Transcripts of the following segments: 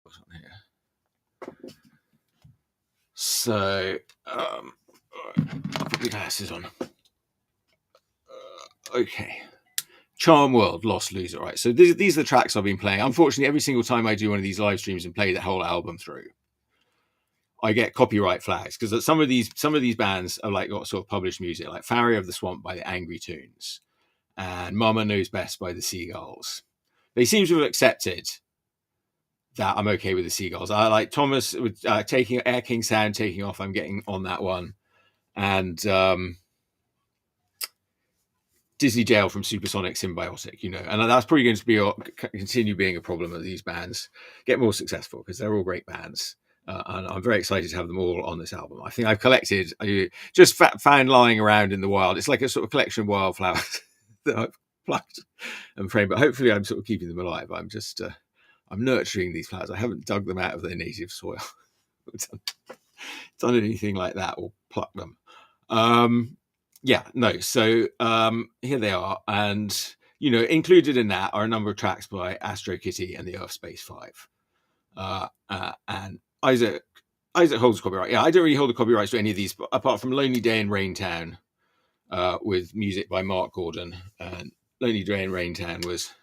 what's on here? So I'll put the glasses on. Okay. Charm World, Lost Loser. Right. So these are the tracks I've been playing. Unfortunately, every single time I do one of these live streams and play the whole album through, I get copyright flags because some of these bands are like got sort of published music, like Farrier of the Swamp by the Angry Tunes and Mama Knows Best by the Seagulls. They seem to have accepted that I'm okay with the Seagulls. I like Thomas with taking Air King Sound taking off. I'm getting on that one, and Disney Jail from Supersonic Symbiotic, and that's probably going to continue being a problem of these bands get more successful because they're all great bands. And I'm very excited to have them all on this album. I think I've collected, just found lying around in the wild. It's like a sort of collection of wildflowers that I've plucked and framed, but hopefully I'm sort of keeping them alive. I'm just, I'm nurturing these flowers. I haven't dug them out of their native soil, done anything like that or plucked them. So here they are. And, included in that are a number of tracks by Astrokitty and the Urfspace 5. And Isaac holds copyright. Yeah, I don't really hold the copyrights to any of these, apart from Lonely Day in Raintown, with music by Mark Gordon. And Lonely Day in Raintown was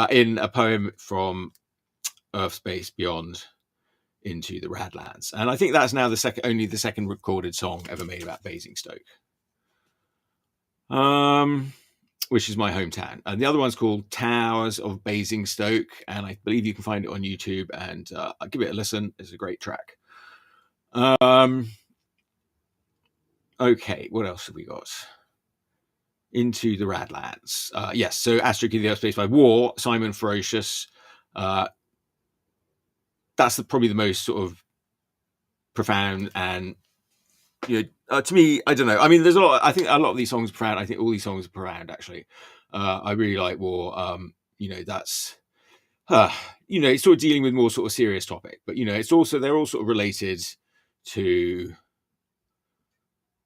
in a poem from Urfspace Beyond into the Radlands. And I think that's now only the second recorded song ever made about Basingstoke. Which is my hometown. And the other one's called Towers of Basingstoke, and I believe you can find it on YouTube, and I'll give it a listen. It's a great track. Okay, what else have we got? Into the Radlands. Yes, so Astrokitty, the Urfspace 5, War, Simon Ferocious. That's probably the most sort of profound and, to me, I don't know. I mean, there's a lot. I think a lot of these songs are profound. I think all these songs are profound, actually. I really like War. That's, it's sort of dealing with more sort of serious topic, but it's also they're all sort of related to.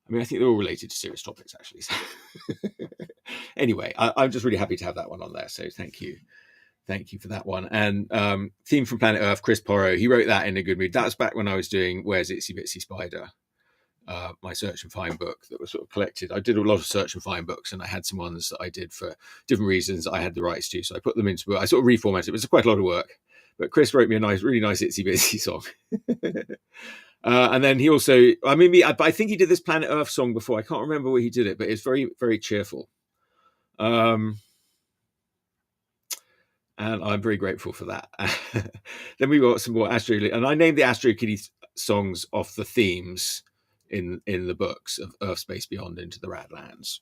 I mean, I think they're all related to serious topics, actually. So anyway, I'm just really happy to have that one on there. So thank you for that one. And theme from Planet Earth, Chris Porro. He wrote that in a good mood. That was back when I was doing Where's Itsy Bitsy Spider. My search and find book that was sort of collected. I did a lot of search and find books, and I had some ones that I did for different reasons I had the rights to. So I put them into, I sort of reformatted it. It was quite a lot of work, but Chris wrote me a really nice Itsy Bitsy song. And then he also, I think he did this Planet Earth song before. I can't remember where he did it, but it's very, very cheerful. And I'm very grateful for that. Then we got some more and I named the Astrokitty songs off the themes in the books of Urfspace Beyond into the Radlands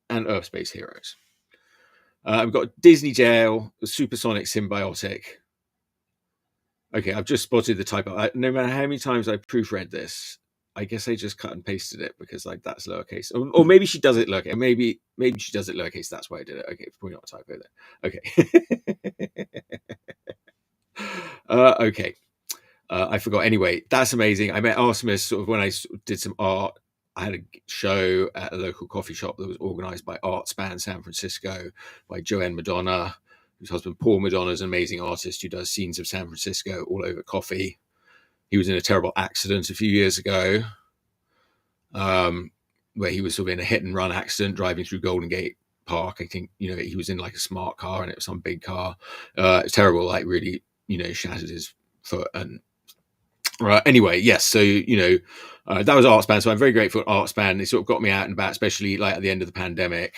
and Urfspace Heroes. I've got Disney Jail, Supersonic Symbiotic. Okay, I've just spotted the typo. No matter how many times I proofread this, I guess I just cut and pasted it because that's lowercase. Or maybe she does it lowercase. Maybe she does it lowercase. That's why I did it. Okay, it's probably not a typo there. Okay. Okay. I forgot. Anyway, that's amazing. I met Artemis sort of when I did some art. I had a show at a local coffee shop that was organized by Artspan San Francisco by Joanne Madonna, whose husband Paul Madonna is an amazing artist who does scenes of San Francisco all over coffee. He was in a terrible accident a few years ago, where he was sort of in a hit and run accident driving through Golden Gate Park. I think, he was in like a smart car and it was some big car. It's terrible, like really, shattered his foot. And anyway, yes. So, that was Artspan. So I'm very grateful for Artspan. They sort of got me out and about, especially like at the end of the pandemic.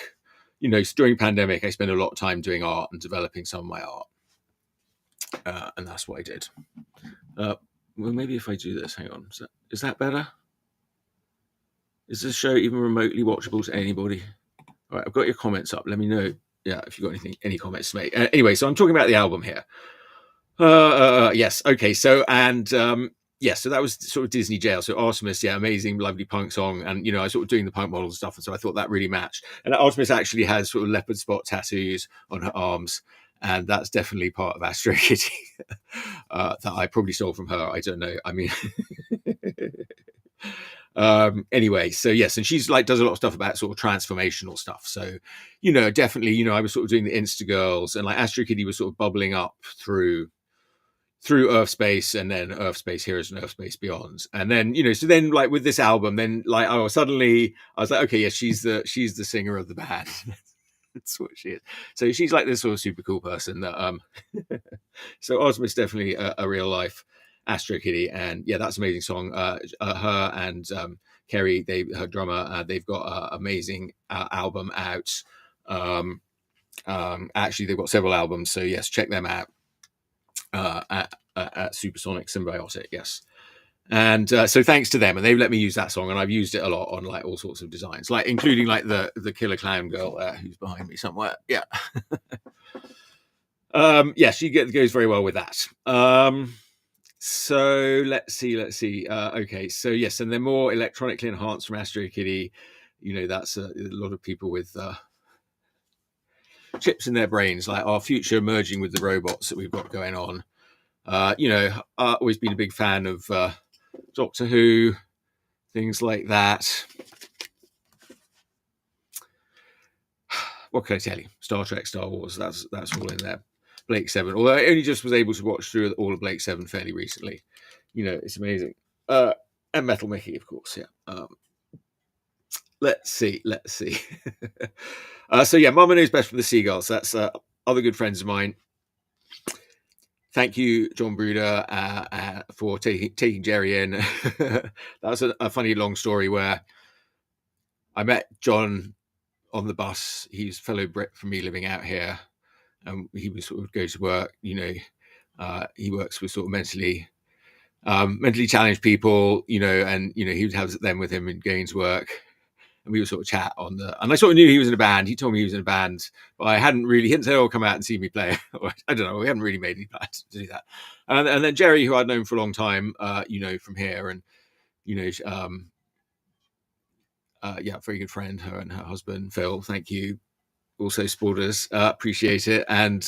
During pandemic, I spent a lot of time doing art and developing some of my art. And that's what I did. Well, maybe if I do this, hang on. Is that better? Is this show even remotely watchable to anybody? All right, I've got your comments up. Let me know, if you've got any comments to make. Anyway, so I'm talking about the album here. Yes, okay. So, so that was sort of Disney Jail. So Artemis, amazing, lovely punk song. And, I was sort of doing the punk model and stuff. And so I thought that really matched. And Artemis actually has sort of leopard spot tattoos on her arms. And that's definitely part of Astrokitty that I probably stole from her. I don't know. I mean, anyway, so yes, and she's like does a lot of stuff about sort of transformational stuff. So, definitely, I was sort of doing the Insta Girls, and like Astrokitty was sort of bubbling up through through Urfspace, and then Urfspace Heroes and Urfspace Beyond. And then, so then like with this album, then like suddenly I was like, okay, yeah, she's the singer of the band. That's what she is. So she's like this sort of super cool person that so Ozma's definitely a real life Astrokitty, and yeah, that's an amazing song. Her and Kerry, her drummer, they've got an amazing album out. Actually, they've got several albums, so yes, check them out at Supersonic Symbiotic. Yes. And so thanks to them, and they've let me use that song, and I've used it a lot on like all sorts of designs, like including like the killer clown girl who's behind me somewhere. Yeah. Yeah, she goes very well with that. So let's see. Okay, so yes, and they're more electronically enhanced from Astrokitty. That's a lot of people with chips in their brains, like our future merging with the robots that we've got going on. I've always been a big fan of Doctor Who, things like that. What can I tell you? Star Trek, Star Wars, that's all in there. Blake 7, although I only just was able to watch through all of Blake 7 fairly recently. It's amazing. And Metal Mickey, of course, yeah. Let's see. So yeah, Mama Knows Best from the Seagulls. That's other good friends of mine. Thank you, John Bruder, for taking Jerry in. That was a funny long story where I met John on the bus. He's a fellow Brit from me living out here, and he would sort of go to work. He works with sort of mentally challenged people, and he would have them with him and going to work. And we would sort of chat and I sort of knew he was in a band. He told me he was in a band, but he hadn't said, "Oh, come out and see me play." I don't know. We hadn't really made any plans to do that. And then Jerry, who I'd known for a long time, from here, and yeah, very good friend. Her and her husband Phil. Thank you. Also supported us. Appreciate it. And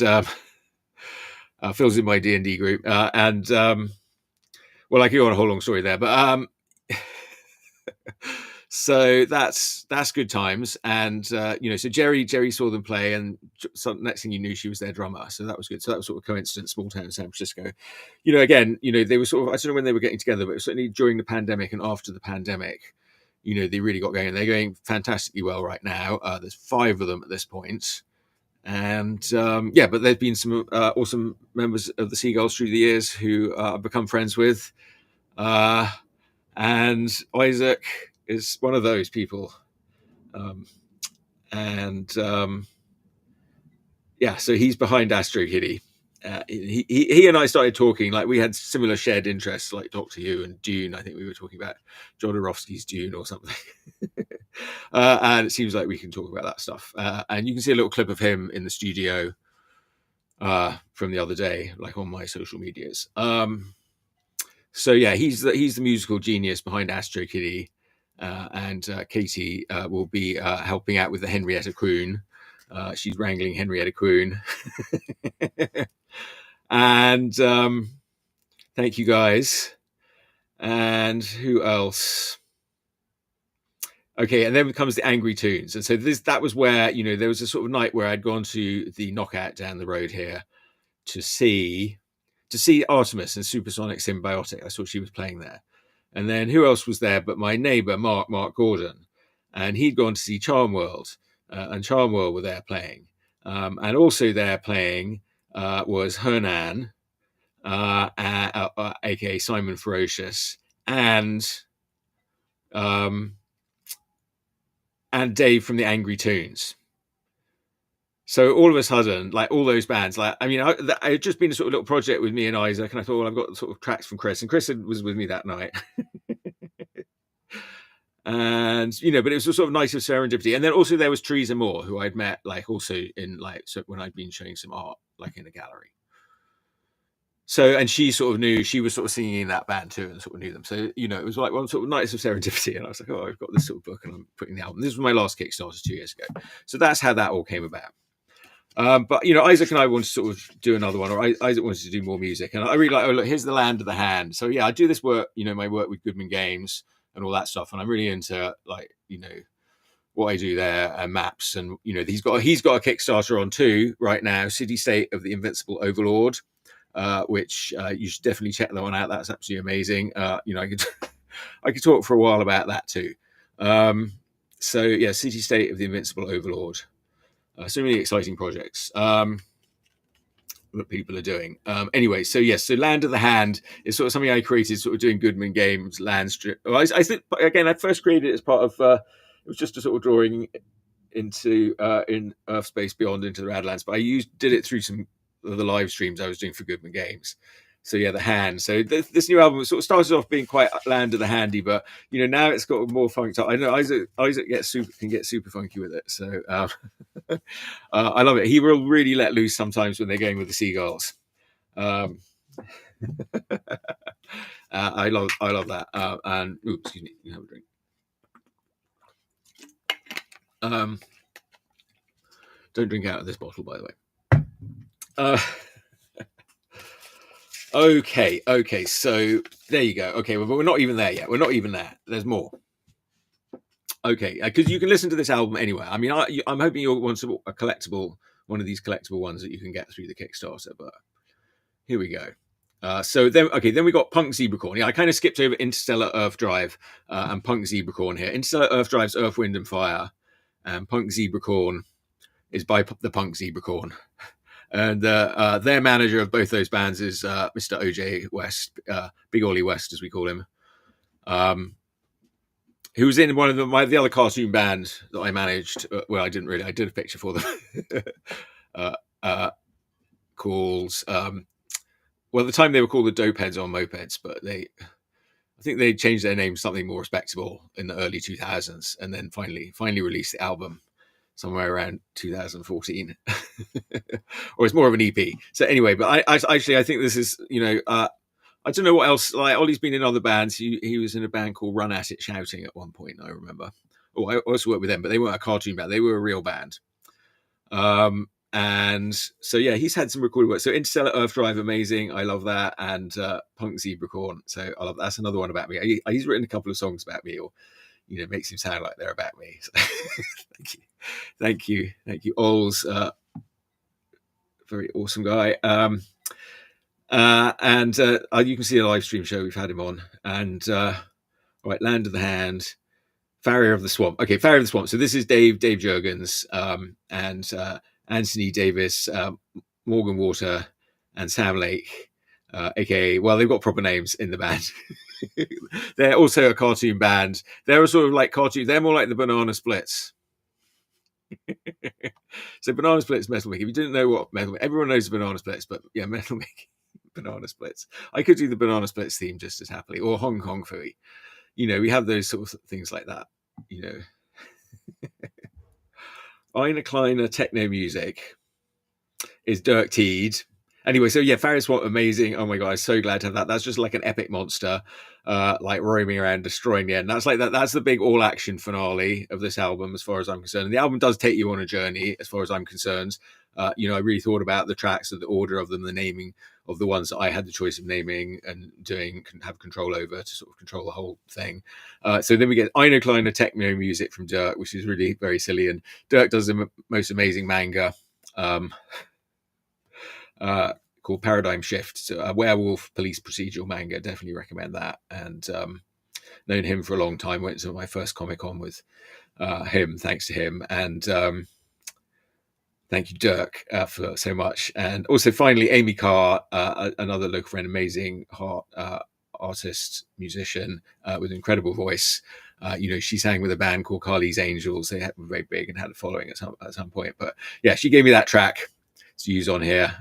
Phil's in my D&D group. Well, I could go on a whole long story there, but so that's good times. And so Jerry saw them play, and next thing you knew, she was their drummer. So that was good. So that was sort of coincidence, small town in San Francisco. Again, they were sort of, I don't know when they were getting together, but certainly during the pandemic and after the pandemic, they really got going. They're going fantastically well right now. There's 5 of them at this point. And yeah, but there's been some awesome members of the Seagulls through the years who I've become friends with. And Isaac is one of those people. Yeah, so he's behind Astrokitty. He and I started talking, like we had similar shared interests, like Doctor Who and Dune. I think we were talking about John Orofsky's Dune or something. And it seems like we can talk about that stuff. And you can see a little clip of him in the studio from the other day, like on my social medias. So yeah, he's the musical genius behind Astrokitty, and Katie will be helping out with the Henrietta Croon. She's wrangling Henrietta Croon. And thank you guys. And who else? Okay, and then comes the Angry Tunes. And so that was where, there was a sort of night where I'd gone to the Knockout down the road here to see Artemis and Supersonic Symbiotic. I saw she was playing there. And then who else was there but my neighbor, Mark Gordon. And he'd gone to see Charm World, and Charm World were there playing. And also there playing was Hernan, aka Simon Ferocious, and Dave from the Angry Tunes. So all of a sudden, like all those bands, like it had just been a sort of little project with me and Isaac, and I thought, well, I've got sort of tracks from Chris, and Chris was with me that night. And but it was a sort of nice of serendipity. And then also there was Teresa Moore, who I'd met like also in when I'd been showing some art like in a gallery. So, and she sort of knew, she was sort of singing in that band too, and sort of knew them. So, it was like one sort of nights of serendipity. And I was like, oh, I've got this sort of book and I'm putting the album. This was my last Kickstarter 2 years ago. So that's how that all came about. But, Isaac and I wanted to sort of do another one, or Isaac wanted to do more music. And I really like, oh, look, here's the Land of the Hand. So yeah, I do this work, my work with Goodman Games and all that stuff. And I'm really into like, what I do there and maps. And, he's got a Kickstarter on too right now, City State of the Invincible Overlord. which you should definitely check that one out. That's absolutely amazing. You know, I could talk for a while about that too. So yeah, City State of the Invincible Overlord. So many exciting projects that people are doing. Anyway, so yes, so Land of the Hand is sort of something I created, sort of doing Goodman Games land strip. Well, I think again, I first created it as part of it was just a sort of drawing into in Urfspace Beyond into the Radlands, but I did it through some of the live streams I was doing for Goodman Games. So yeah, the hand. So this new album sort of started off being quite Land of the Handy, but you know now it's got more funked up. I know Isaac can get super funky with it. So I love it. He will really let loose sometimes when they're going with the seagulls. I love that. And excuse me, you have a drink. Don't drink out of this bottle, by the way. Okay. So there you go. Okay, well, but we're not even there yet. We're not even there. There's more. Okay, because you can listen to this album anywhere. I mean, I'm hoping you'll want a collectible, one of these collectible ones that you can get through the Kickstarter. But here we go. So then we got Punk Zebracorn. Yeah, I kind of skipped over Interstellar Urf Drive and Punk Zebracorn here. Interstellar Urf Drive's Earth, Wind and Fire, and Punk Zebracorn is by the Punk Zebracorn. And their manager of both those bands is Mr. OJ West, Big Ollie West, as we call him, who was in one of the other cartoon bands that I managed. Well, I didn't really. I did a picture for them called. Well, at the time they were called the Dope Heads on Mopeds, but I think they changed their name to something more respectable in the early 2000s, and then finally released the album somewhere around 2014, or it's more of an EP. So anyway, but I think this is, you know, I don't know what else. Like Ollie's been in other bands. He was in a band called Run At It Shouting at one point, I remember. Oh, I also worked with them, but they weren't a cartoon band. They were a real band. And so yeah, he's had some recorded work. So Interstellar Urf Drive, amazing. I love that. And Punk Zebracorn. So I love that's another one about me. He's written a couple of songs about me, or you know, makes him sound like they're about me. So, thank you, Ols, very awesome guy. And you can see a live stream show we've had him on. And right, Land of the Hand, Farrier of the Swamp. Okay, Farrier of the Swamp. So this is Dave Jurgens, and Anthony Davis, Morgan Water, and Sam Lake, aka, well, they've got proper names in the band. They're also a cartoon band. They're sort of like cartoon. They're more like the Banana Splits. So Banana Splits, Metal Mickey. If you didn't know what Metal, everyone knows the Banana Splits, but yeah, Metal Mickey, Banana Splits. I could do the Banana Splits theme just as happily, or Hong Kong Phooey. You know, we have those sort of things like that. You know, Ina Kleiner techno music is Dirk Teed. Anyway, so yeah, Farrier Swamp, amazing. Oh my god, I'm so glad to have that. That's just like an epic monster, like roaming around, destroying the end. That's like that. That's the big all-action finale of this album, as far as I'm concerned. And the album does take you on a journey, as far as I'm concerned. You know, I really thought about the tracks, of the order of them, the naming of the ones that I had the choice of naming and doing, can have control over to sort of control the whole thing. So then we get Ina Kleiner techno music from Dirk, which is really very silly. And Dirk does the most amazing manga. Called Paradigm Shift, so a werewolf police procedural manga. Definitely recommend that. And known him for a long time. Went to my first Comic-Con with him, thanks to him. And thank you, Dirk, for so much. And also, finally, Amy Carr, another local friend, amazing artist, musician with an incredible voice. You know, she sang with a band called Carly's Angels. They were very big and had a following at some point. But yeah, she gave me that track to use on here.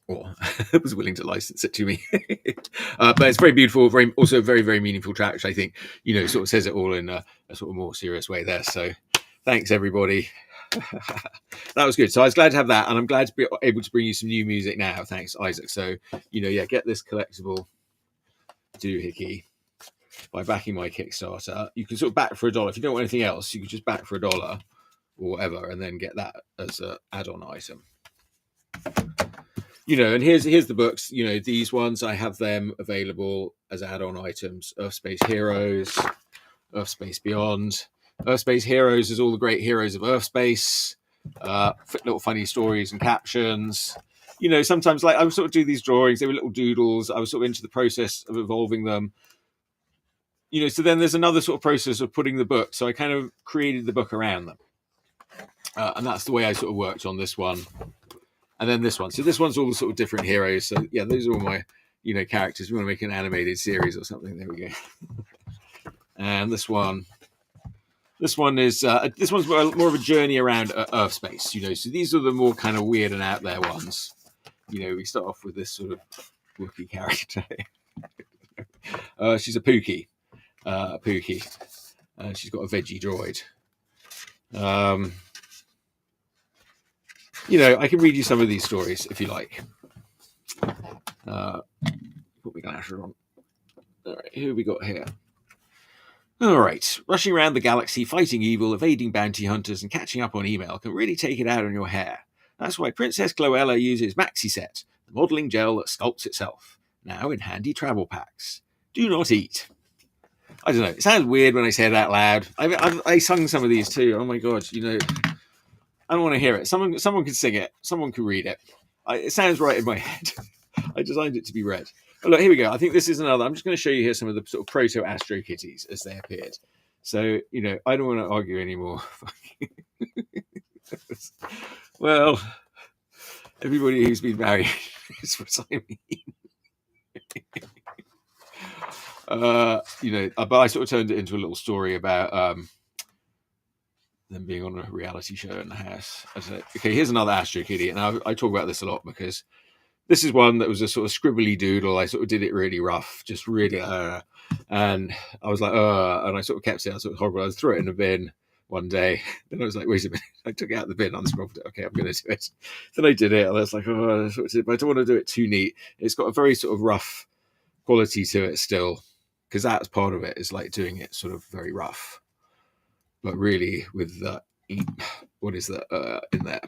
Or was willing to license it to me. But it's very beautiful, also very, very meaningful track, which I think, you know, sort of says it all in a sort of more serious way there. So thanks, everybody. That was good. So I was glad to have that, and I'm glad to be able to bring you some new music now. Thanks, Isaac. So, you know, yeah, get this collectible doohickey by backing my Kickstarter. You can sort of back for $1. If you don't want anything else, you can just back for $1 or whatever, and then get that as an add-on item. You know, and here's the books. You know, these ones, I have them available as add-on items. Urfspace Heroes, Urfspace Beyond. Urfspace Heroes is all the great heroes of Urfspace. Little funny stories and captions. you know, sometimes like I would sort of do these drawings. They were little doodles. I was sort of into the process of evolving them. You know, so then there's another sort of process of putting the book. So I kind of created the book around them. And that's the way I sort of worked on this one. And then this one. So this one's all the sort of different heroes. So yeah, those are all my, you know, characters. We want to make an animated series or something. There we go. And this one is this one's more of a journey around Urfspace. You know, so these are the more kind of weird and out there ones. You know, we start off with this sort of Wookiee character. She's a Pookie. She's got a veggie droid. You know, I can read you some of these stories if you like. Put my glasses on. All right, who have we got here? All right, rushing around the galaxy, fighting evil, evading bounty hunters, and catching up on email can really take it out on your hair. That's why Princess Cloella uses Maxi Set, the modelling gel that sculpts itself, now in handy travel packs. Do not eat. I don't know. It sounds weird when I say it out loud. I sung some of these too. Oh my god, you know, I don't want to hear it. Someone can sing it. Someone can read it. It sounds right in my head. I designed it to be read. But look, here we go. I think this is another. I'm just going to show you here some of the sort of proto Astrokitties as they appeared. So, you know, I don't want to argue anymore. Well, everybody who's been married is what I mean. You know, but I sort of turned it into a little story about them being on a reality show in the house. I said, okay, here's another Astrokitty, and I talk about this a lot because this is one that was a sort of scribbly doodle. I sort of did it really rough, just really, and I was like, and I sort of kept it. I sort of horrible. I threw it in the bin one day. Then I was like, wait a minute. I took it out of the bin, unscrubbed it. Okay, I'm going to do it. Then I did it, and I was like, oh, but I don't want to do it too neat. It's got a very sort of rough quality to it still, because that's part of it. Is like doing it sort of very rough, but really with the what is that in there?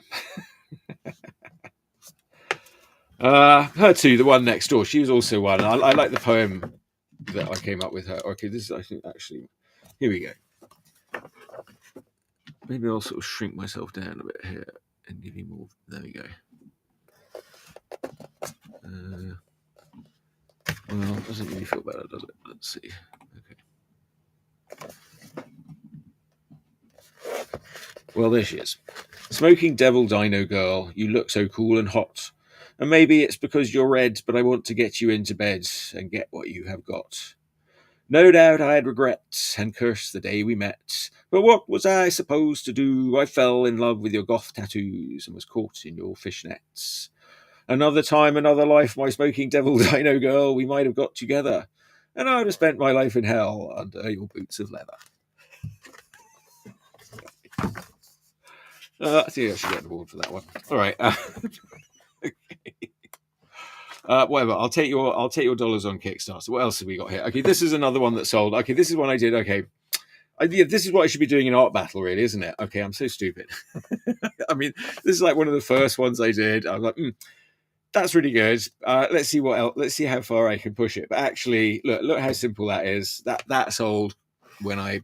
Her too, the one next door. She was also one. I like the poem that I came up with her. Okay, this is, I think, actually, here we go. Maybe I'll sort of shrink myself down a bit here and give you more. There we go. Well, it doesn't really feel better, does it? Let's see. Okay. Well, there she is. Smoking devil dino girl, you look so cool and hot. And maybe it's because you're red, but I want to get you into bed and get what you have got. No doubt I had regrets and cursed the day we met. But what was I supposed to do? I fell in love with your goth tattoos and was caught in your fishnets. Another time, another life, my smoking devil dino girl, we might have got together. And I would have spent my life in hell under your boots of leather. I think I should get an award for that one. All right. Okay. Whatever. I'll take your dollars on Kickstarter. What else have we got here? Okay, this is another one that sold. Okay, this is one I did. Okay, this is what I should be doing in Art Battle, really, isn't it? Okay, I'm so stupid. I mean, this is like one of the first ones I did. I was like, that's really good. Let's see what else. Let's see how far I can push it. But actually, look how simple that is. That sold when I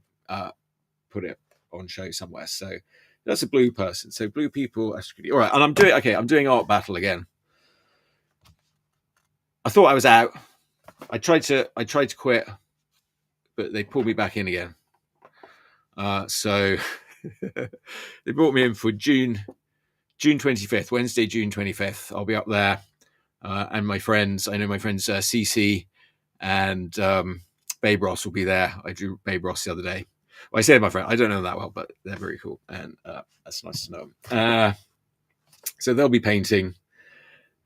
put it on show somewhere. So that's a blue person. So blue people. All right, and I'm doing Art Battle again. I thought I was out. I tried to quit, but they pulled me back in again. So they brought me in for June 25th, Wednesday, June 25th. I'll be up there, and my friends. I know my friends CC and Babe Ross will be there. I drew Babe Ross the other day. Well, I say my friend. I don't know them that well, but they're very cool, and that's nice to know them. So they'll be painting,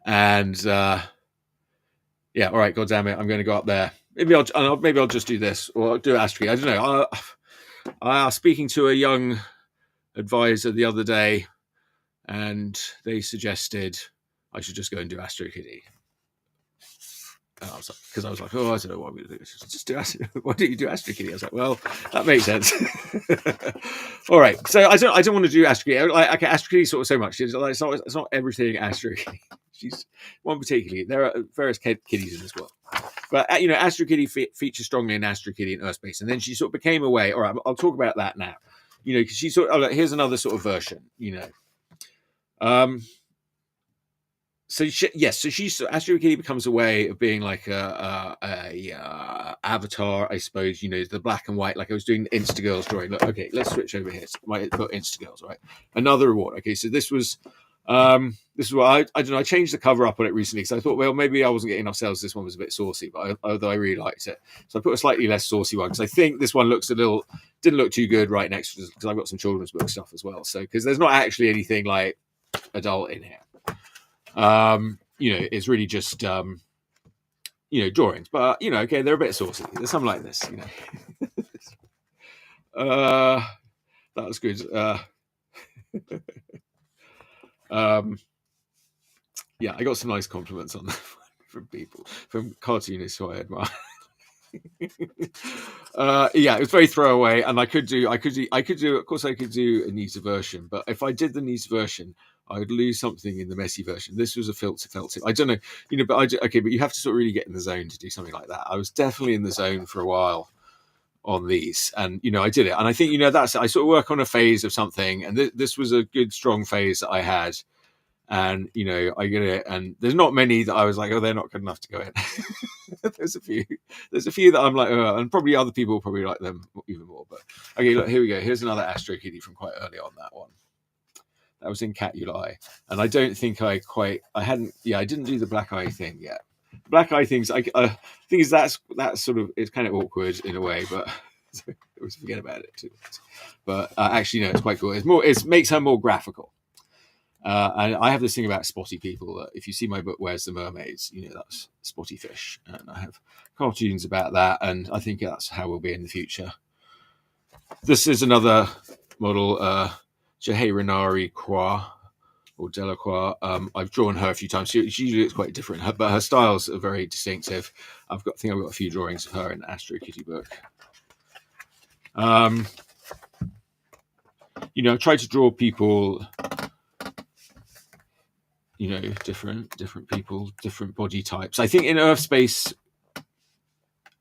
and. Yeah, all right, God damn it, I'm going to go up there. Maybe I'll just do this, or I'll do Astrokitty. I don't know. I was speaking to a young advisor the other day, and they suggested I should just go and do Astrokitty. Because I was like, oh, I don't know what I'm going to do. Just do why don't you do Astrokitty? I was like, well, that makes sense. All right, so I don't want to do Astrokitty. Like, okay, Astrokitty sort of so much. It's not everything Astrokitty. She's one particularly. There are various kitties in this world, but you know, Astrokitty features strongly in Astrokitty and Urfspace, and then she sort of became away. All right, I'll talk about that now. You know, because she sort of here's another sort of version. You know, So Astrokitty becomes a way of being like a avatar, I suppose. The black and white. Like I was doing Instagirls drawing. Look, okay, let's switch over here. My Instagirls, right? Another award. Okay, so this was what I don't know. I changed the cover up on it recently because I thought, well, maybe I wasn't getting enough sales. This one was a bit saucy, but although I really liked it, so I put a slightly less saucy one because I think this one didn't look too good right next to, because I've got some children's book stuff as well. So because there's not actually anything like adult in here. It's really just drawings, but okay, they're a bit saucy. There's something like this, that was good. Yeah, I got some nice compliments on that from people, from cartoonists who I admire. Yeah, it was very throwaway, and I could do. Of course, I could do a Nisa version, but if I did the Nisa version, I would lose something in the messy version. This was a felt. I don't know, but but you have to sort of really get in the zone to do something like that. I was definitely in the zone for a while on these, and I did it. And I think that's I sort of work on a phase of something, and this was a good strong phase that I had. And I get it, and there's not many that I was like, oh, they're not good enough to go in. There's a few that I'm like, and probably other people will probably like them even more. But okay, look, here we go. Here's another Astrokitty from quite early on. That one that was in Cat Uli, and I don't think I didn't do the black eye thing yet. Black eye things, I think is that's sort of, it's kind of awkward in a way, but I always forget about it too. But actually, no, it's quite cool. It makes her more graphical. And I have this thing about spotty people that if you see my book, Where's the Mermaids, that's spotty fish. And I have cartoons about that. And I think that's how we'll be in the future. This is another model, Jehé Renari Croix, or Delacroix. I've drawn her a few times. She looks quite different, but her styles are very distinctive. I think I've got a few drawings of her in the Astrokitty book. I've tried to draw people, different people, different body types. I think in Urfspace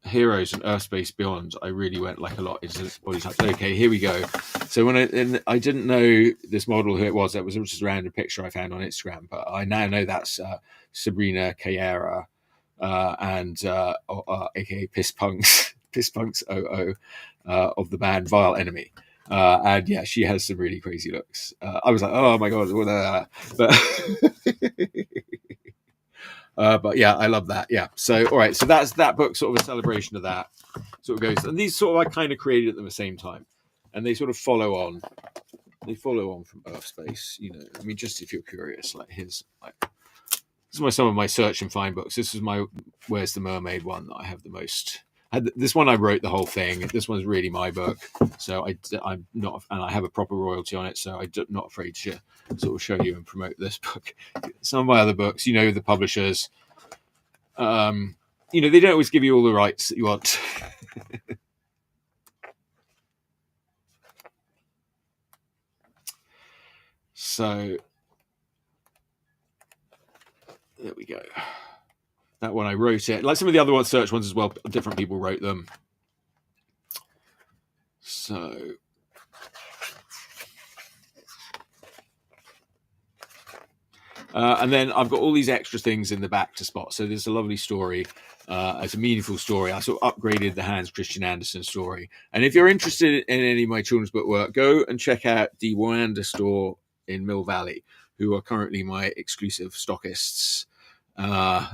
Heroes and Urfspace Beyond, I really went like a lot into body types. Okay, here we go. So when I didn't know this model who it was, that was just a random picture I found on Instagram, but I now know that's Sabrina Carrera, and aka Piss Punks 00 of the band Vile Enemy. And yeah, she has some really crazy looks. I was like, oh my god, but yeah, I love that. Yeah. So all right, so that's that book, sort of a celebration of that. Sort of goes, and these sort of I kind of created at the same time, and they sort of follow on. They follow on from Urfspace. I mean, just if you're curious, like this is some of my search and find books. This is my Where's the Mermaid one that I have the most. This one I wrote the whole thing. This one's really my book, so I'm not, and I have a proper royalty on it, so I'm not afraid to sort of show you and promote this book. Some of my other books, the publishers, they don't always give you all the rights that you want. So there we go. That one I wrote it. Like some of the other search ones as well, different people wrote them. So and then I've got all these extra things in the back to spot. So there's a lovely story. It's a meaningful story. I sort of upgraded the Hans Christian Andersen story. And if you're interested in any of my children's book work, go and check out the Wanda store in Mill Valley, who are currently my exclusive stockists. Well,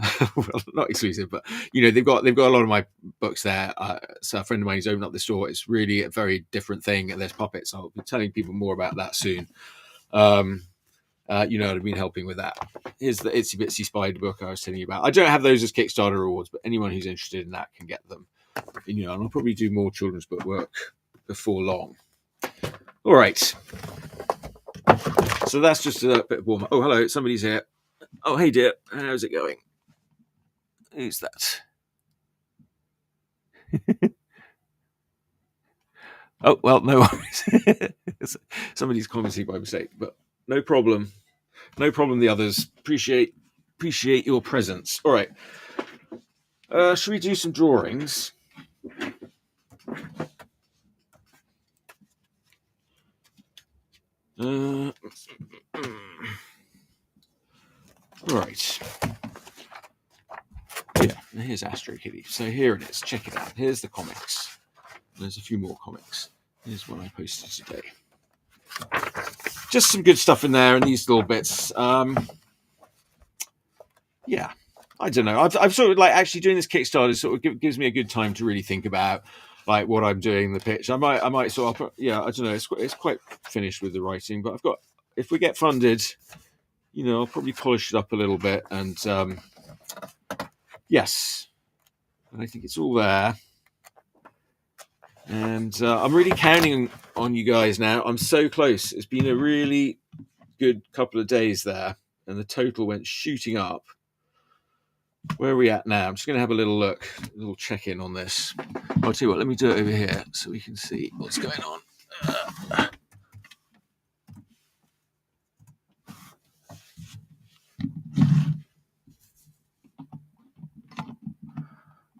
not exclusive, but they've got a lot of my books there. So a friend of mine who's opened up the store. It's really a very different thing, and there's puppets. I'll be telling people more about that soon. I've been helping with that. Here's the Itsy Bitsy Spider book I was telling you about. I don't have those as Kickstarter rewards, but anyone who's interested in that can get them. And I'll probably do more children's book work before long. All right. So that's just a bit of warm up. Oh, hello, somebody's here. Oh, hey dear, how's it going? Who's that? Oh, well, no worries. Somebody's commenting by mistake, but no problem. No problem, the others. Appreciate your presence. All right. Should we do some drawings? All right. Yeah, and here's Astrokitty. So here it is. Check it out. Here's the comics. There's a few more comics. Here's one I posted today. Just some good stuff in there, and these little bits. Yeah, I don't know. I've sort of like actually doing this Kickstarter sort of gives me a good time to really think about like what I'm doing, the pitch. I might sort of, yeah, I don't know. It's quite finished with the writing, but I've got, if we get funded, you know, I'll probably polish it up a little bit. And yes, and I think it's all there. And I'm really counting on you guys now. I'm so close. It's been a really good couple of days there, and the total went shooting up. Where are we at now? I'm just going to have a little look, a little check-in on this. I'll tell you what, let me do it over here so we can see what's going on.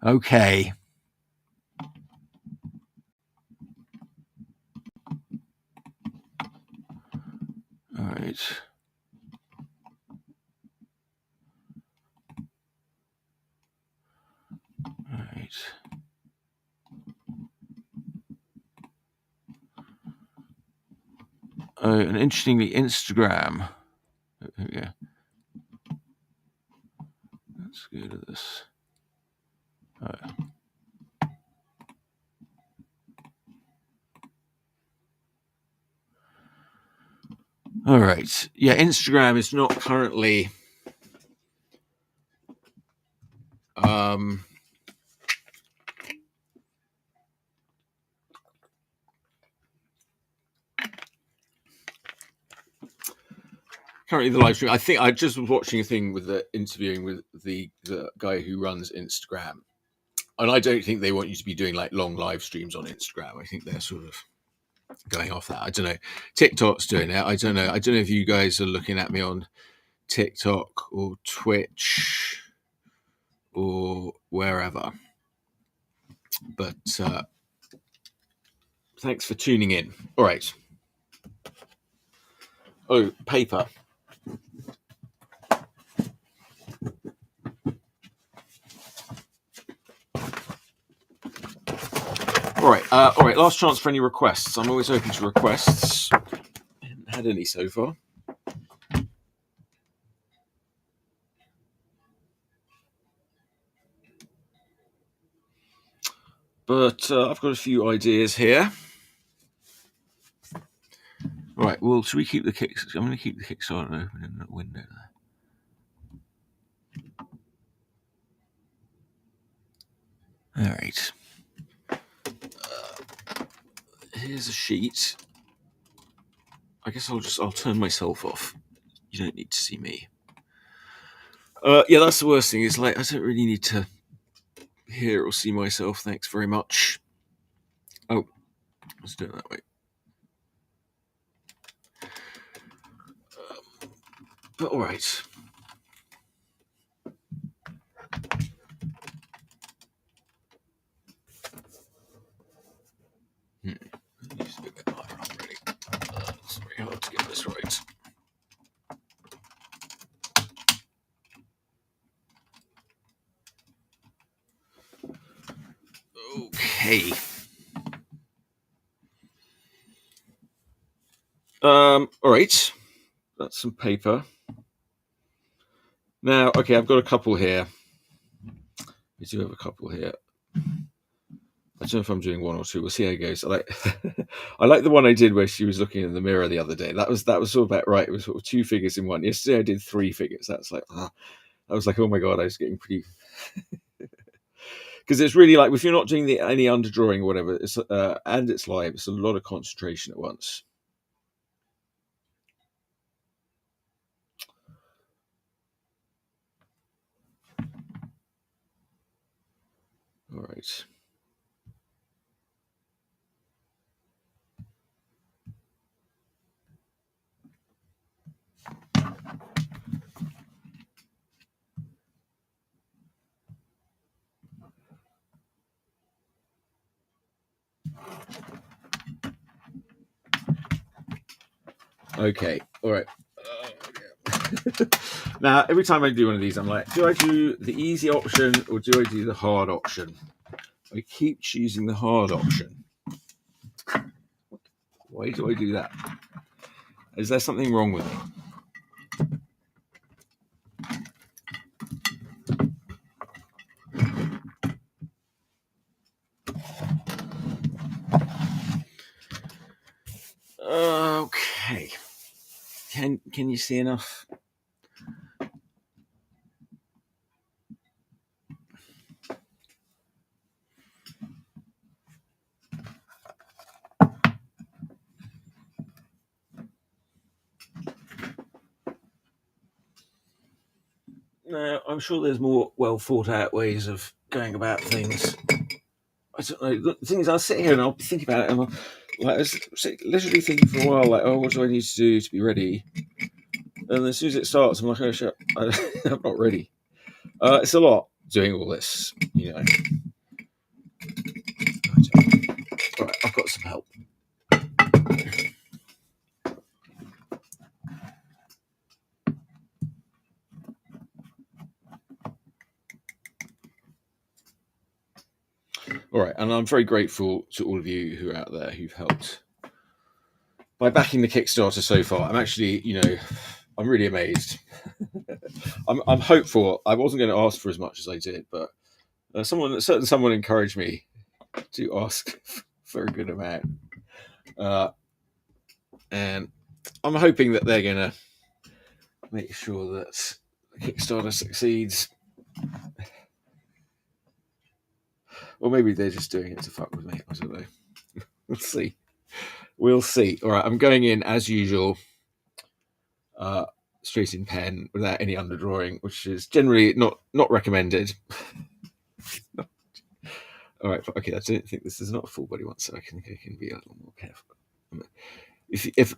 Okay. All right. All right. Oh, and interestingly, Instagram. Here we go. Let's go to this. All right. All right. Yeah, Instagram is not currently currently the live stream. I think I just was watching a thing with the interviewing with the guy who runs Instagram, and I don't think they want you to be doing like long live streams on Instagram. I think they're sort of going off that. I don't know. TikTok's doing it. I don't know. I don't know if you guys are looking at me on TikTok or Twitch or wherever. But thanks for tuning in. All right. Oh, paper. All right. All right. Last chance for any requests. I'm always open to requests. I haven't had any so far. But I've got a few ideas here. All right. Well, should we keep the Kickstarter? I'm going to keep the Kickstarter open in that window there. All right. Here's a sheet. I guess I'll turn myself off. You don't need to see me. Yeah, that's the worst thing. Is like I don't really need to hear or see myself. Thanks very much. Oh, let's do it that way. But all right. It's very hard to get this right. Okay. All right. That's some paper. Now, okay, I've got a couple here. I do have a couple here. I don't know if I'm doing one or two. We'll see how it goes. I like the one I did where she was looking in the mirror the other day. That was sort of about right. It was sort of two figures in one. Yesterday I did three figures. That's like, I was like, oh my god, I was getting pretty. Because it's really like if you're not doing any underdrawing or whatever, it's and it's live. It's a lot of concentration at once. All right. Okay. All right. Now, every time I do one of these, I'm like, do I do the easy option or do I do the hard option? I keep choosing the hard option. Why do I do that? Is there something wrong with me? Okay. Can you see enough? No, I'm sure there's more well thought out ways of going about things. I don't know. The thing is, I'll sit here and I'll be thinking about it, and I was literally thinking for a while, like, oh, what do I need to do to be ready? And as soon as it starts, I'm like, oh shit, I'm not ready. It's a lot doing all this, you know. All right, I've got some help. All right, and I'm very grateful to all of you who are out there who've helped by backing the Kickstarter so far. I'm actually, you know, I'm really amazed. I'm hopeful. I wasn't going to ask for as much as I did, but someone encouraged me to ask for a good amount, and I'm hoping that they're going to make sure that Kickstarter succeeds. Or maybe they're just doing it to fuck with me. I don't know. We'll see. We'll see. All right, I'm going in as usual, straight in pen without any underdrawing, which is generally not recommended. All right, okay. I don't think this is not a full body one, so I can be a little more careful. If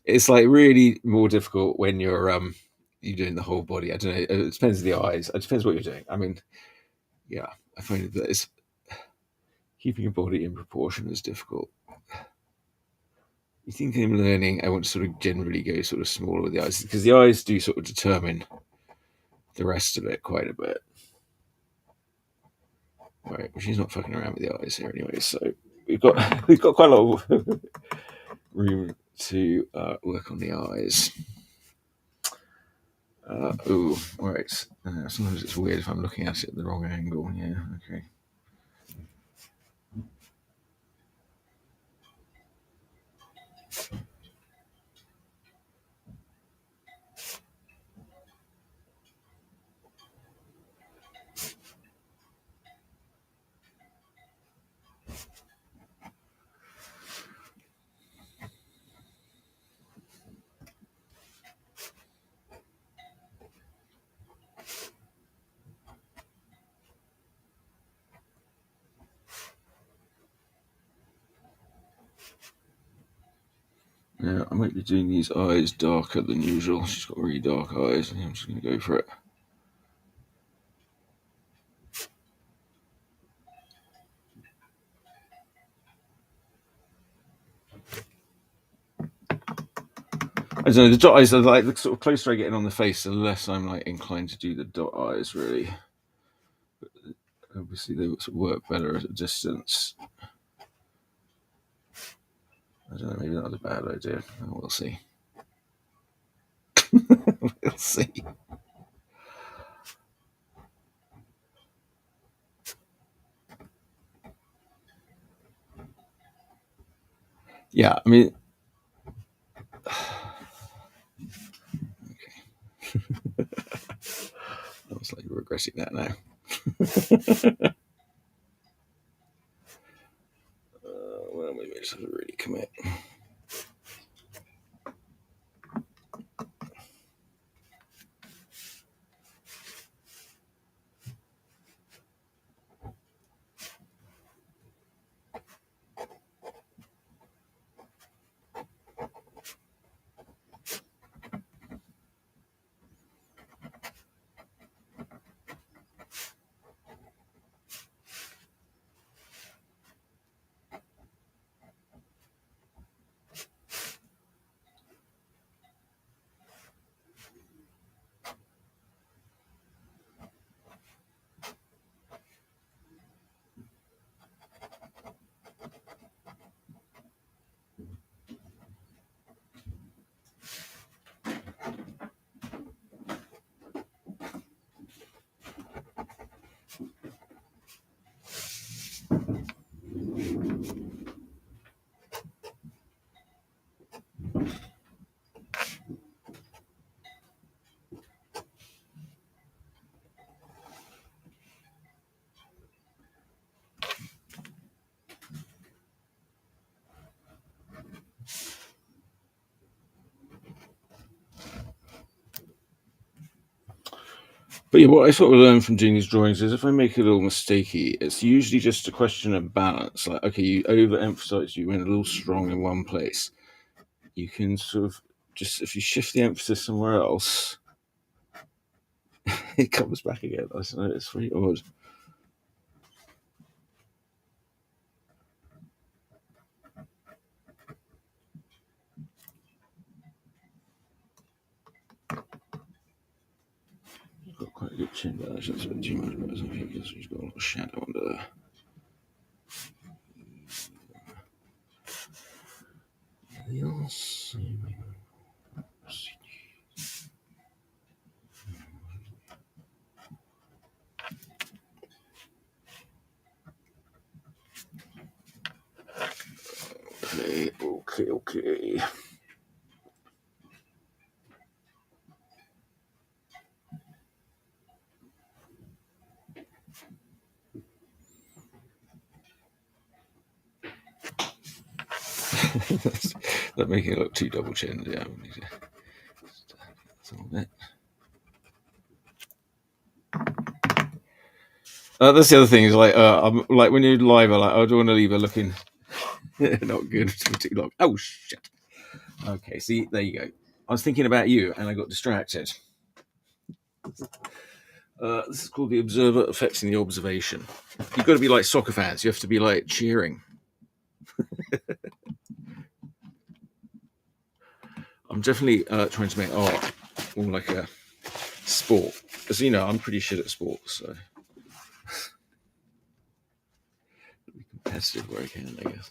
it's like really more difficult when you're doing the whole body. I don't know. It depends on the eyes. It depends what you're doing. I mean, yeah, I find that it's keeping your body in proportion is difficult. You think I'm learning, I want to sort of generally go sort of smaller with the eyes, because the eyes do sort of determine the rest of it quite a bit. Right, she's not fucking around with the eyes here anyway, so we've got quite a lot of room to work on the eyes. All right. Sometimes it's weird if I'm looking at it at the wrong angle. Yeah, okay. Now, I might be doing these eyes darker than usual. She's got really dark eyes. I'm just going to go for it. I don't know, the dot eyes are like the sort of closer I get in on the face, the less I'm like inclined to do the dot eyes, really. But obviously, they sort of work better at a distance. I don't know, maybe that was a bad idea. Oh, we'll see. We'll see. Yeah, I mean, okay. I was like regretting that now. Well, maybe I just have to really commit. But yeah, what I sort of learned from doing these drawings is if I make a little mistakey, it's usually just a question of balance. Like, okay, you overemphasize, you went a little strong in one place. You can sort of just, if you shift the emphasis somewhere else, it comes back again. I don't know, it's very odd. Got quite a good chin, but that's not too much better. I think he's got a lot of shadow under there. Okay. That making it look too double chinned. Yeah, we need to a bit. That's the other thing is like I'm like when you're live, I don't want to leave her looking not good for too long. Oh shit. Okay, see, there you go. I was thinking about you and I got distracted. This is called the observer affecting the observation. You've got to be like soccer fans. You have to be like cheering. I'm definitely trying to make art more like a sport. Because, you know, I'm pretty shit at sports, so be competitive where I can, I guess.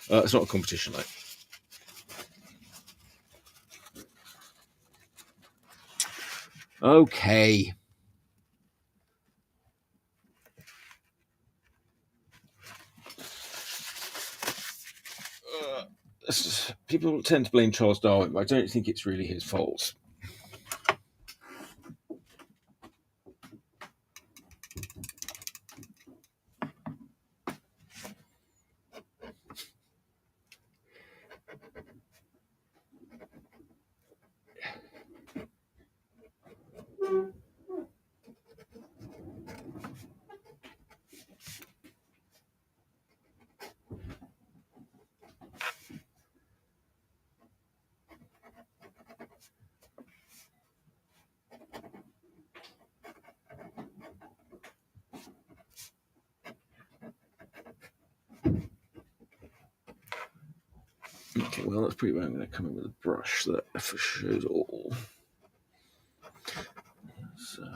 It's not a competition, like. Okay. People tend to blame Charles Darwin, but I don't think it's really his fault. Okay, well, that's pretty well. I'm going to come in with a brush that shows all. So.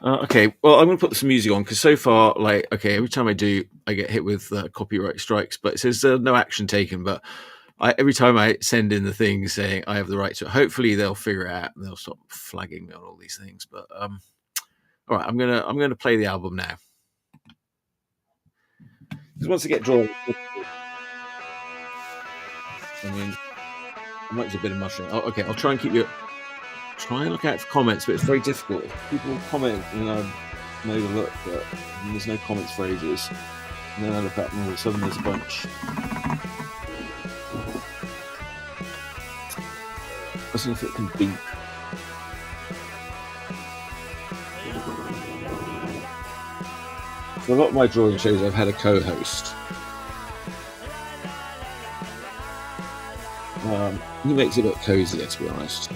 Okay, well, I'm going to put some music on because so far, like, okay, every time I do, I get hit with copyright strikes, but it says no action taken. But every time I send in the thing saying I have the right to it, hopefully they'll figure it out and they'll stop flagging me on all these things. But all right, I'm gonna play the album now because once I get drawn, I mean, I might do a bit of mushroom. Oh, okay, I'll try and keep you. Try and look out for comments, but it's very difficult. If people comment and I may look, but there's no comments for ages. And then I look up and all of a sudden there's a bunch. Let's see if it can beep. For a lot of my drawing shows, I've had a co-host. He makes it look cozier, to be honest.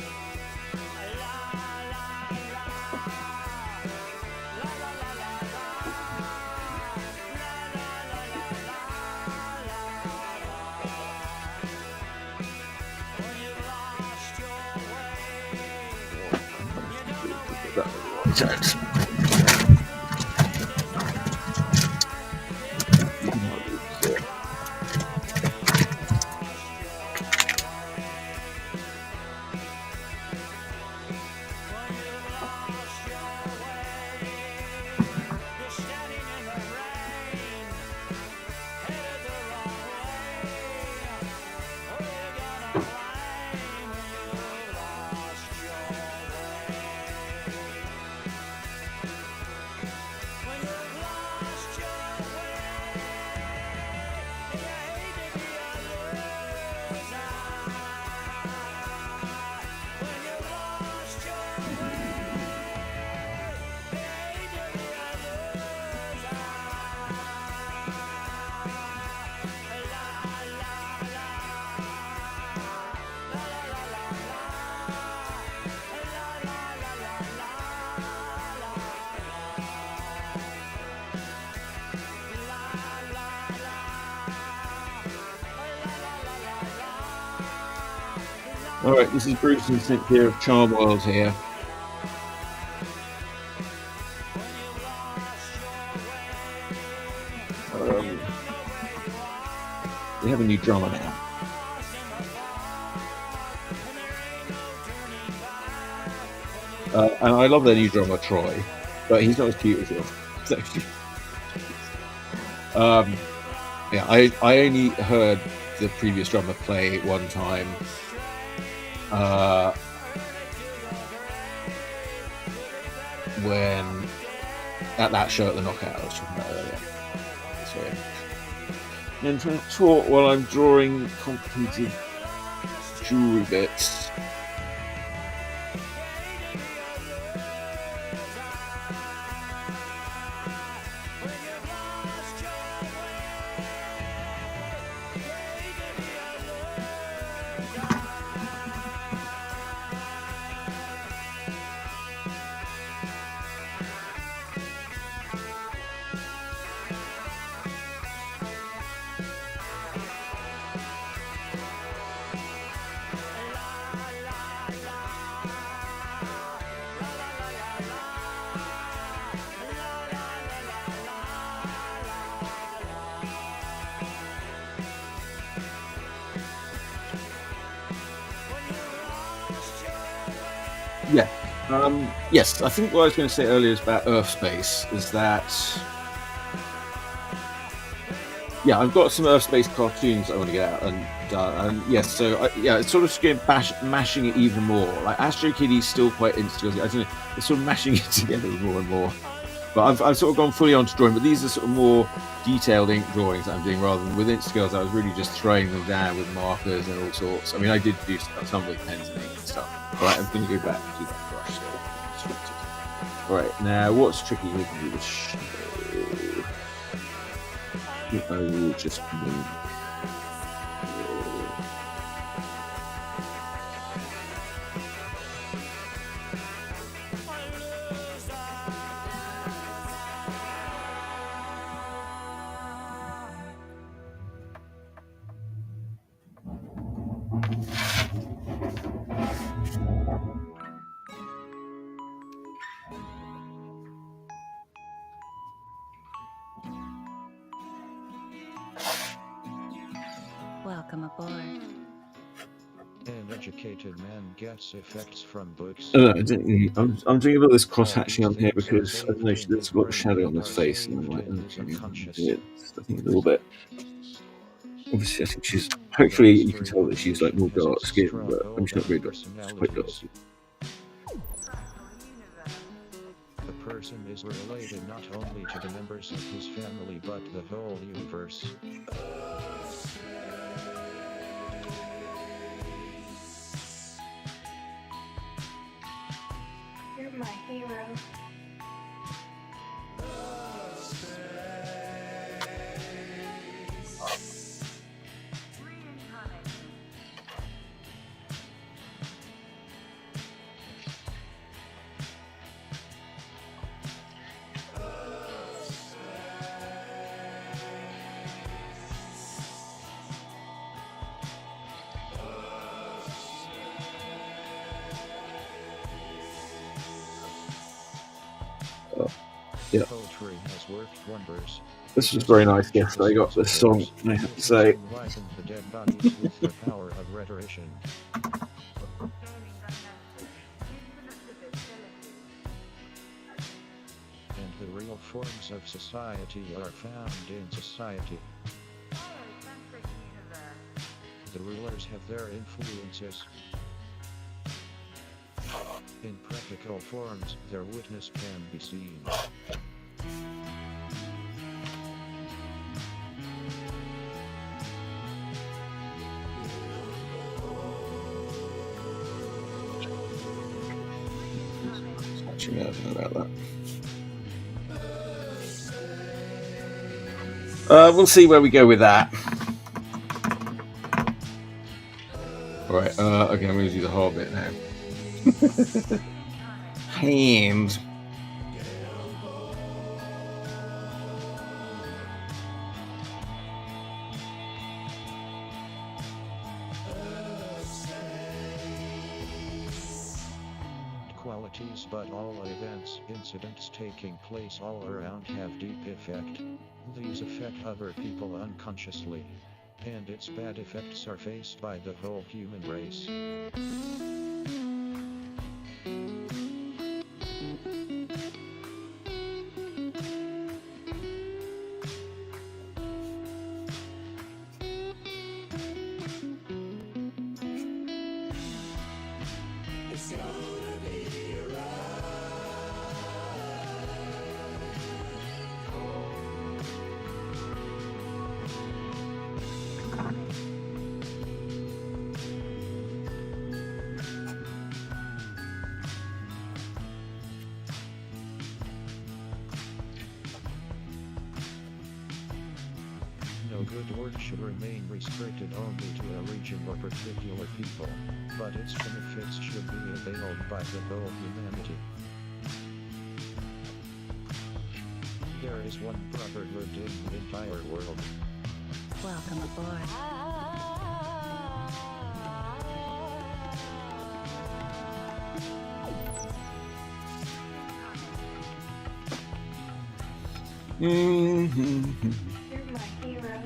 All right, this is Bruce and Cynthia of Charm World here. We have a new drummer now. And I love their new drummer, Troy, but he's not as cute as yours. Yeah, I only heard the previous drummer play one time. When at that show at the Knockout I was talking about earlier. So, and trying to talk while I'm drawing complicated jewelry bits. Yeah. Yes, I think what I was going to say earlier is about Urfspace is that, yeah, I've got some Urfspace cartoons I want to get out and done. And yes, so yeah, it's sort of mashing it even more. Like Astrokitty is still quite instinctive. I don't know, it's sort of mashing it together more and more. But I've sort of gone fully onto drawing. But these are sort of more detailed ink drawings that I'm doing rather than with Instaskills. I was really just throwing them down with markers and all sorts. I mean, I did do some with pens and ink and stuff. All right, I'm going to go back to that brush. All right, now what's tricky with the shadow? I will just move. Welcome aboard. An educated man gets effects from books. I'm doing a bit of this cross hatching on here because I don't know, there's a lot of shadow on his face, and I'm like, I think a little bit. Obviously, I think she's. Hopefully, you can tell that she's like more dark skin, but I'm just not very dark. She's quite dark. The person is related not only to the members of his family but the whole universe. You're my hero. Yeah. Poetry has worked wonders. This was very nice gift. I got this song, I have to say. Enliven the dead bodies with the power of rhetorician. And the real forms of society are found in society. The rulers have their influences. In practical forms, their witness can be seen. Actually, I don't know about that. We'll see where we go with that. Alright, okay, I'm going to do the hard bit now. Hands. qualities, but all events, incidents taking place all around have deep effect. These affect other people unconsciously, and its bad effects are faced by the whole human race. No good work should remain restricted only to a region or particular people, but its benefits should be availed by the whole humanity. There is one brotherhood in the entire world. Welcome aboard. You're my hero.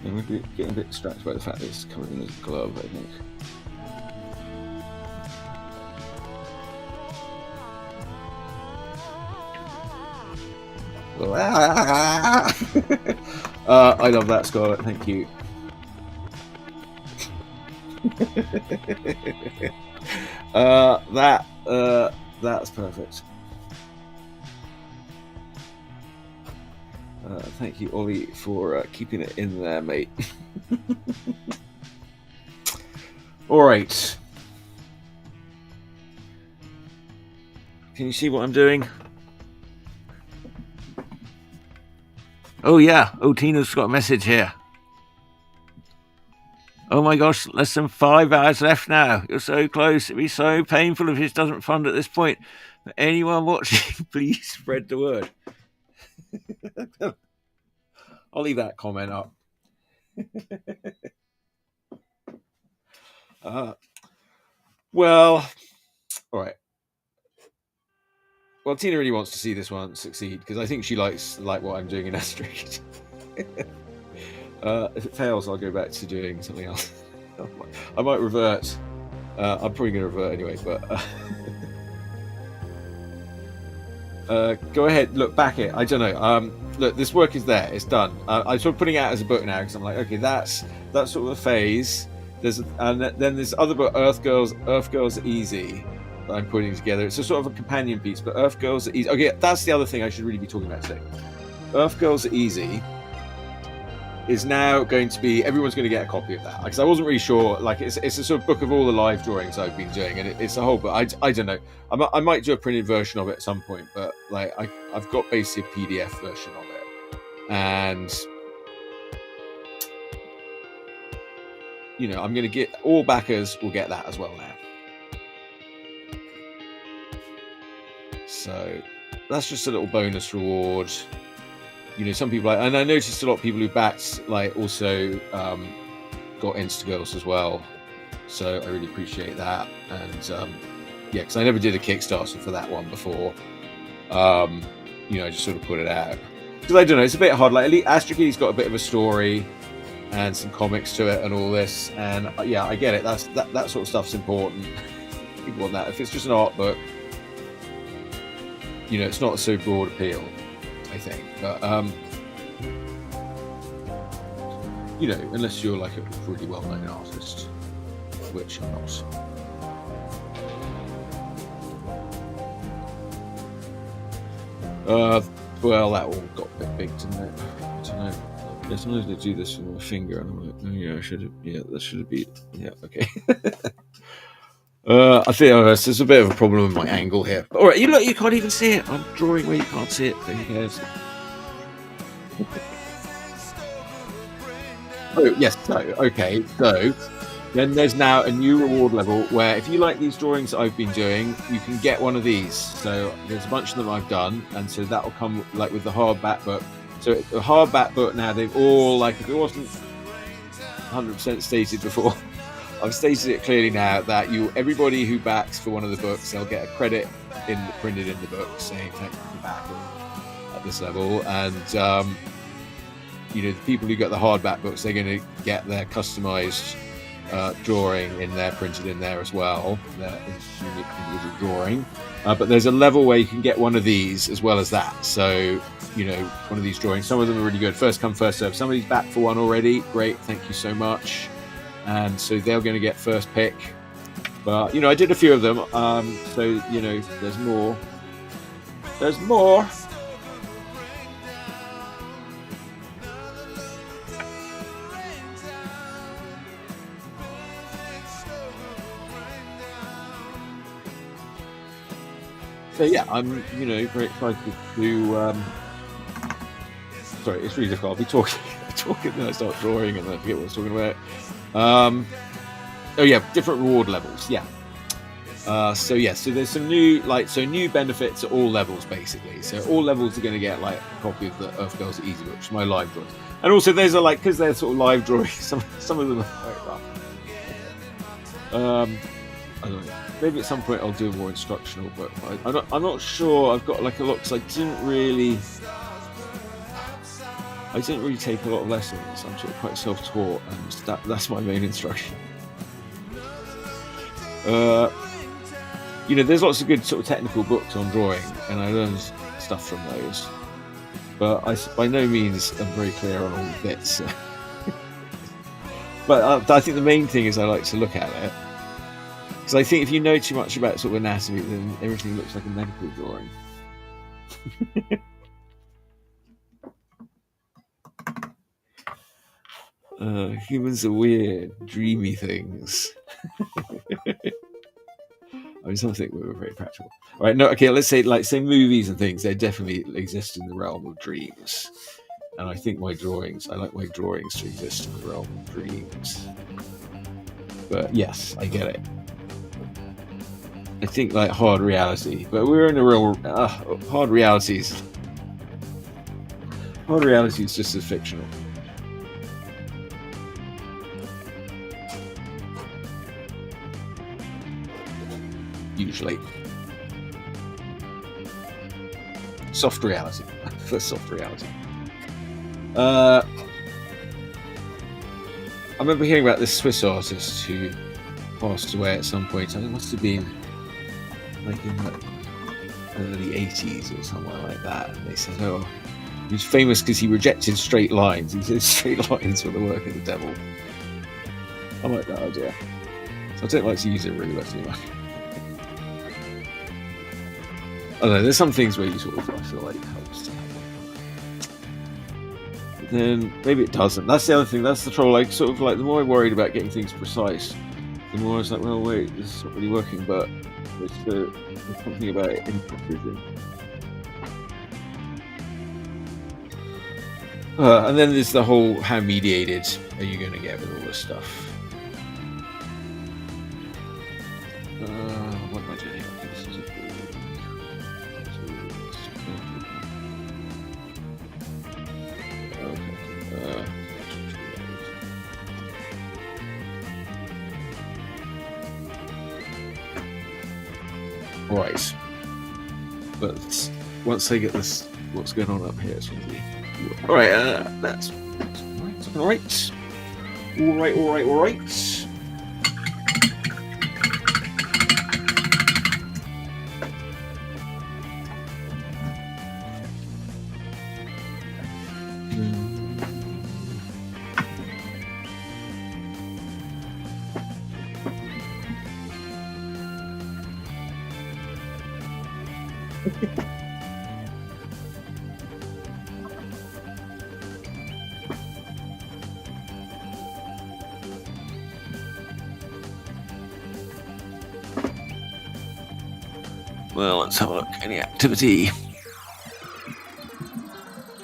And we're getting a bit distracted by the fact that it's covered in a glove, I think. I love that, Scarlett. Thank you. That's perfect. Thank you, Ollie, for keeping it in there, mate. All right. Can you see what I'm doing? Oh, yeah. Oh, Tina's got a message here. Oh, my gosh. Less than 5 hours left now. You're so close. It'd be so painful if it doesn't fund at this point. For anyone watching, please spread the word. I'll leave that comment up. Well, all right. Well, Tina really wants to see this one succeed because I think she likes what I'm doing in Astrokitty. If it fails, I'll go back to doing something else. I might revert. I'm probably going to revert anyway, but go ahead, look back it. I don't know. Look, this work is there. It's done. I'm sort of putting it out as a book now because I'm like, okay, that's sort of a phase. And then this other book, Urf Girls Are Easy, that I'm putting together. It's a sort of a companion piece, but Urf Girls Are Easy. Okay, that's the other thing I should really be talking about today. Urf Girls Are Easy is now going to be, everyone's going to get a copy of that because I wasn't really sure. Like, it's a sort of book of all the live drawings I've been doing, and it's a whole book. I don't know. I might do a printed version of it at some point, but like I've got basically a PDF version of it, and you know, I'm going to get all backers will get that as well now. So that's just a little bonus reward. You know, some people, and I noticed a lot of people who backed, like, also got Instagirls as well. So I really appreciate that. And yeah, because I never did a Kickstarter for that one before. You know, I just sort of put it out. Because I don't know, it's a bit hard. Like, Astrokitty's got a bit of a story and some comics to it and all this. And yeah, I get it. That sort of stuff's important. People want that. If it's just an art book, you know, it's not so broad appeal, I think. But you know, unless you're like a really well-known artist, which I'm not. Well, that all got a bit big, didn't it? I don't know. Yeah, sometimes they do this with my finger, and I'm like, oh yeah, I should have. Yeah, that should have been. Yeah, okay. I think there's a bit of a problem with my angle here. But, all right, you look, you can't even see it. I'm drawing where you can't see it. But who cares? Oh yes. So okay. So then there's now a new reward level where if you like these drawings that I've been doing, you can get one of these. So there's a bunch of them I've done, and so that will come like with the hardback book. So the hardback book now, they've all, like, if it wasn't 100% stated before, I've stated it clearly now that everybody who backs for one of the books, they'll get a credit printed in the book saying thank you for backing at this level, and the people who got the hardback books, they're going to get their customized drawing in there, printed in there as well, their individual drawing. But there's a level where you can get one of these as well as that. So, one of these drawings, some of them are really good. First come, first serve. Somebody's back for one already. Great, thank you so much. And so they're going to get first pick. But, I did a few of them. So, there's more. There's more. So yeah, I'm very excited to. Sorry, it's really difficult. I'll be talking, then I start drawing, and then I forget what I was talking about. Oh yeah, different reward levels. Yeah. So there's some new new benefits at all levels basically. So all levels are going to get like a copy of the Urf Girls Easy Book, which is my live drawings, and also there's because they're sort of live drawings. Some of them are quite rough. I don't know. Maybe at some point I'll do a more instructional book. I'm not sure. I've got like a lot because I didn't really take a lot of lessons. I'm sort of quite self-taught, and that's my main instruction. There's lots of good sort of technical books on drawing, and I learned stuff from those. But I by no means am very clear on all the bits. But I think the main thing is I like to look at it. Because I think if you know too much about sort of anatomy, then everything looks like a medical drawing. Humans are weird, dreamy things. Some think we were very practical. Right, no, okay, let's say movies and things, they definitely exist in the realm of dreams. And I think I like my drawings to exist in the realm of dreams. But yes, I get it. I think like hard reality, but we're in a real hard reality is just as fictional. Usually, soft reality for soft reality. I remember hearing about this Swiss artist who passed away at some point. I think it must have been like in the early 80s or somewhere like that. And they said, oh, he was famous because he rejected straight lines. He said straight lines were the work of the devil. I like that idea. So I don't like to use it really too much. I don't know, there's some things where you sort of, I feel like it helps to have it. But then maybe it doesn't. That's the other thing, that's the trouble. Like, sort of like, the more I worried about getting things precise, the more I was like, well, wait, this is not really working, but there's something about imprecision. And then there's the whole, how mediated are you going to get with all this stuff? What am I doing? This is right, but once I get this, what's going on up here, it's going to be all right. That's all right. All right. Well, let's have a look. Any activity?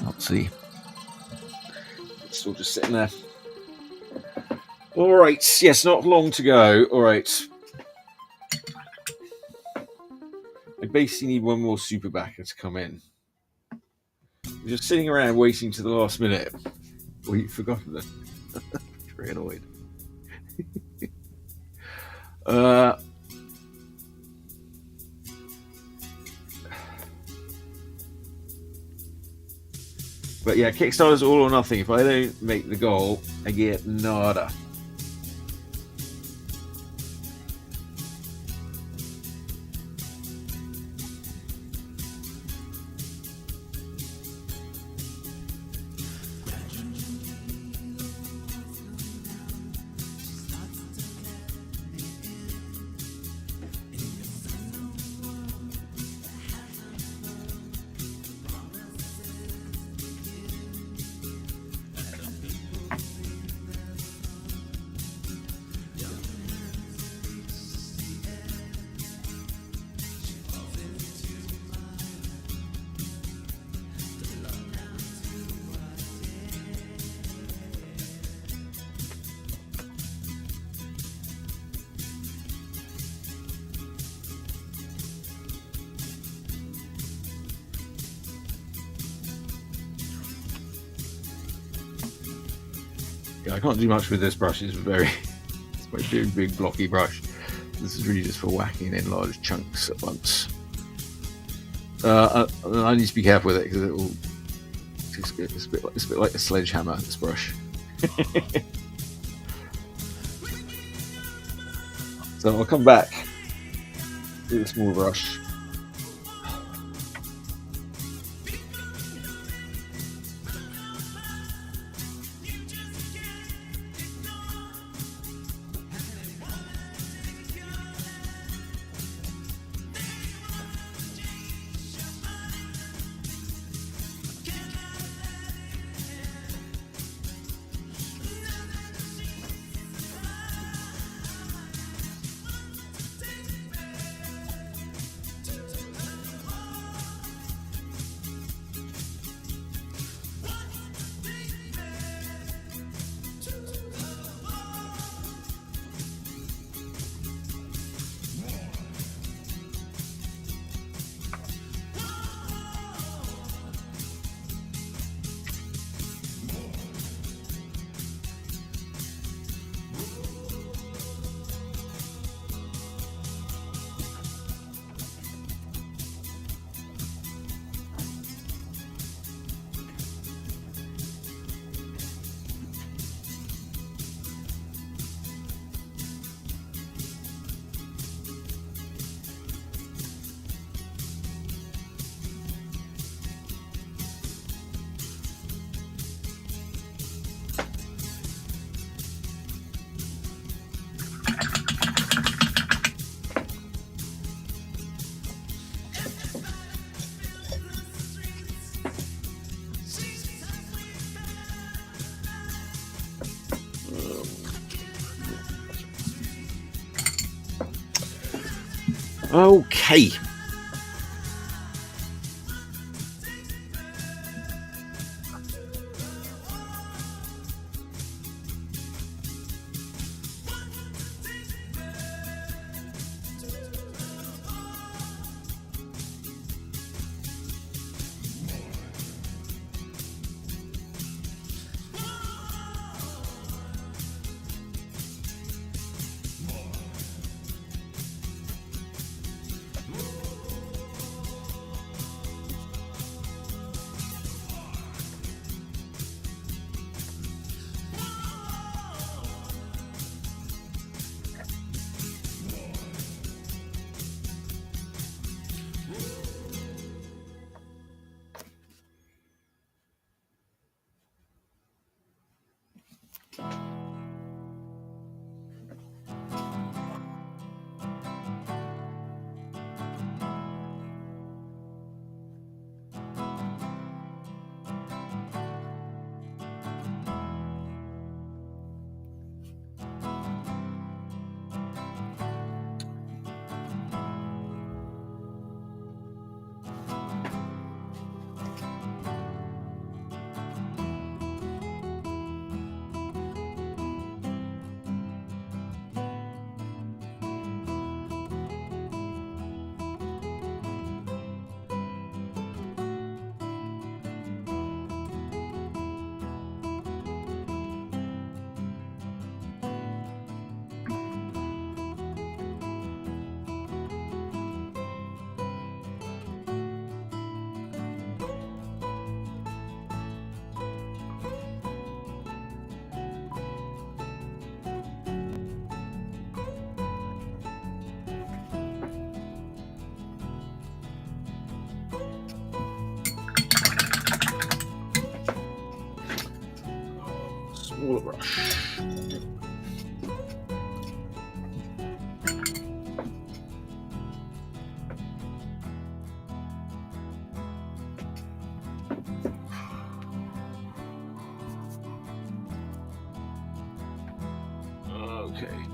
Let's see. It's still just sitting there. All right. Yes, not long to go. All right. I basically need one more super backer to come in. I'm just sitting around waiting to the last minute. Well, you've forgotten them. Very annoyed. But yeah, Kickstarter's all or nothing. If I don't make the goal, I get nada. Yeah, I can't do much with this brush. It's a big blocky brush. This is really just for whacking in large chunks at once. I need to be careful with it because it's a bit like a sledgehammer, this brush. So I'll come back with a small brush. Okay. brush. Okay.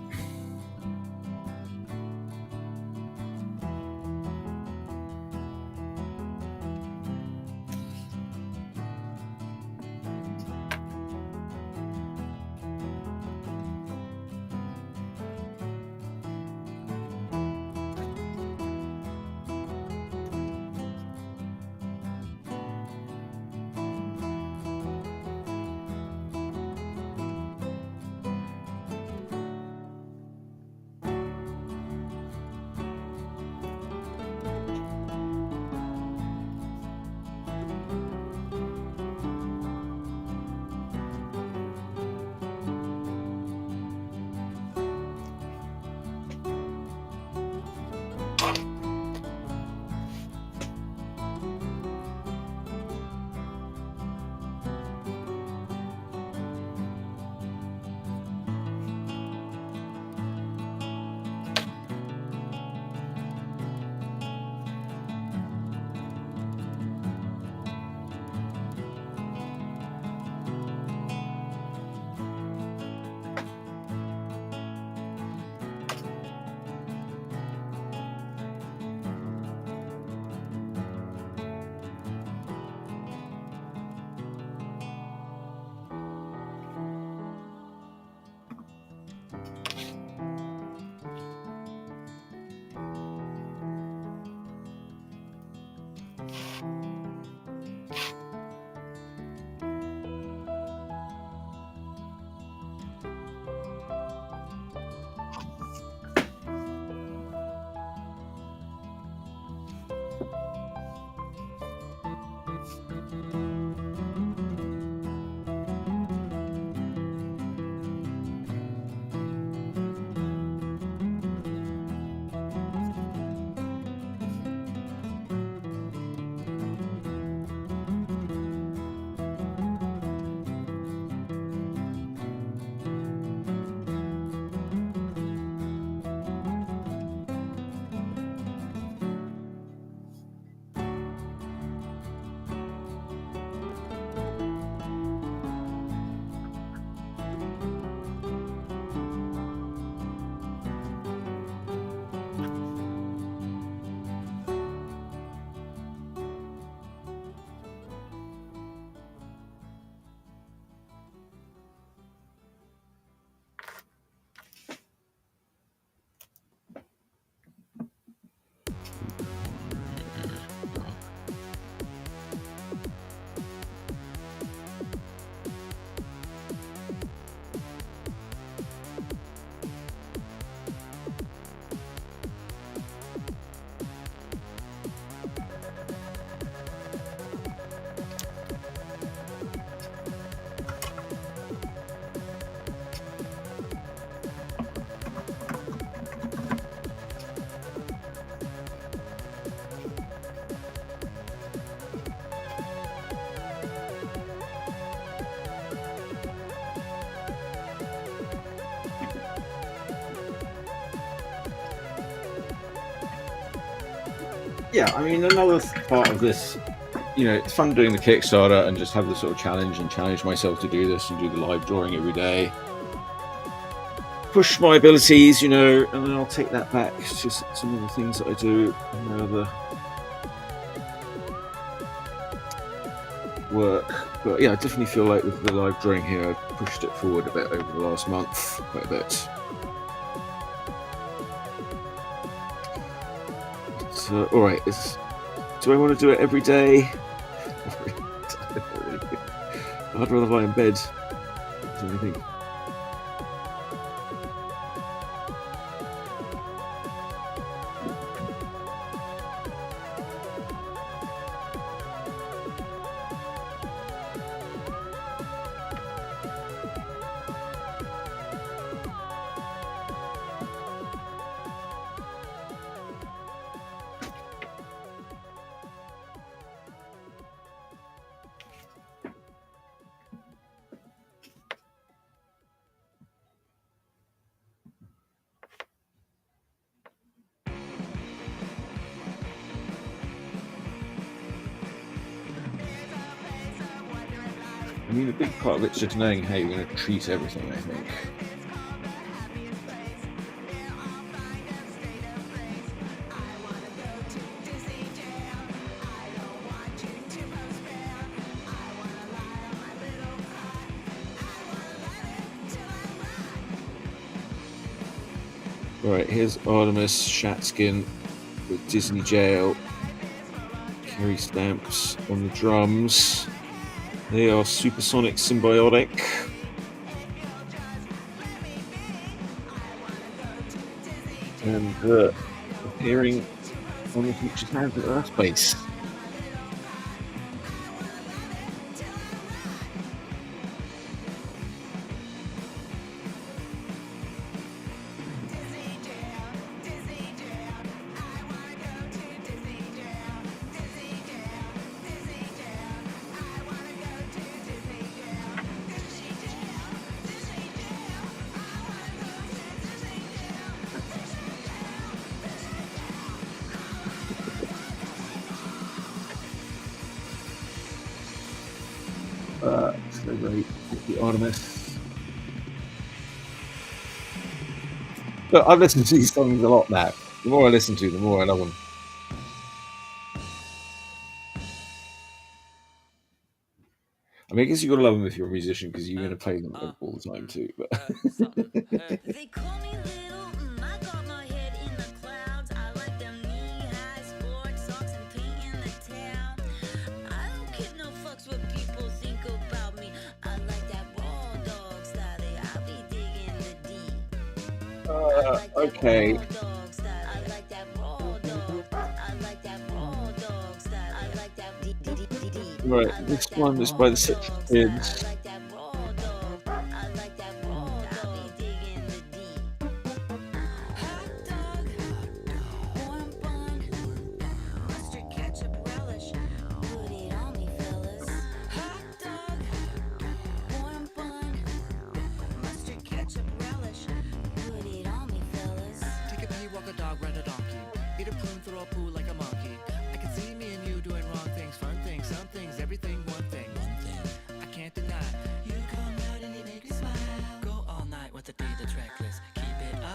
Yeah, I mean, another part of this, you know, it's fun doing the Kickstarter and just have the sort of challenge and challenge myself to do this and do the live drawing every day. Push my abilities, you know, and then I'll take that back to some of the things that I do in my other work. But yeah, I definitely feel like with the live drawing here, I've pushed it forward a bit over the last month, quite a bit. So, all right, do I want to do it every day? I'd rather lie in bed. What do you think? I mean, a big part of it's just knowing how you're going to treat everything, I think. Right, here's Artemis Shatskin with Disney Jail. Kerry Stamps on the drums. They are Supersonic Symbiotic. And appearing on the Future Sounds at Urfspace. So great. Thank you, Artemis. Look, I've listened to these songs a lot now. The more I listen to, the more I love them. I mean, I guess you've got to love them if you're a musician because you're going to play them all the time too. But They call me little, I got my head in the clouds. I like them knee-high sports socks and paint in the town. I don't give no fucks what people think about me. I like that raw dog style. I'll be digging the deep. okay. I like that raw dog. I like that raw dog style. I like that deep. Right, this one is by the Six Kids.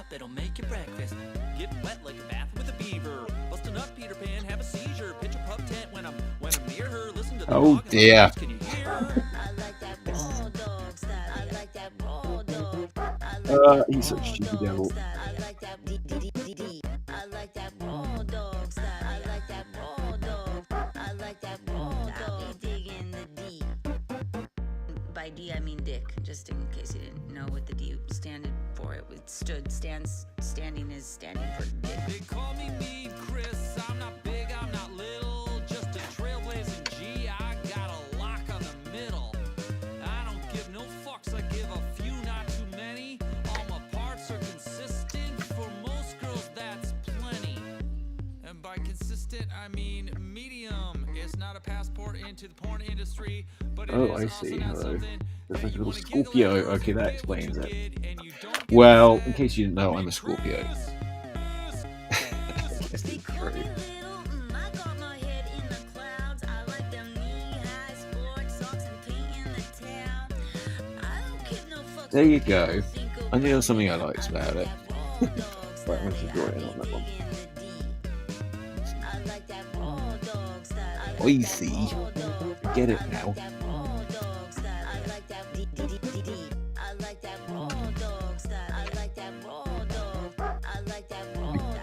It'll make you breakfast. Get wet like a bath with a beaver. Busting up Peter Pan, have a seizure. Pitch a pub tent when I'm near her. Listen to the Oh dear. Can you hear her? He's such a stupid devil. By D, I mean dick, just in case you didn't know what the D standed for. It stood, standing is standing for dick. They call me Mean Chris. I'm not big, I'm not little. Just a trailblazing G. I got a lock on the middle. I don't give no fucks, I give a few, not too many. All my parts are consistent. For most girls, that's plenty. And by consistent, I mean medium. It's not a passport into the porn industry, but it Oh, is I also see. not Hello. something There's like a you little wanna giggle Scorpio. at or Okay, that flirt explains with, it. kid, and you don't get Well, in upset. case you didn't know, I'm a Scorpio. Chris. Yes, They it's call me true. little, I got my head in the clouds. I like them knee-high sports socks and paint in the town. I don't give no fucks There you what go. people think I knew there was something I about me. liked about it. Right, Right, I'm just drawing on that one. I like that raw dog style. I see. Get it now.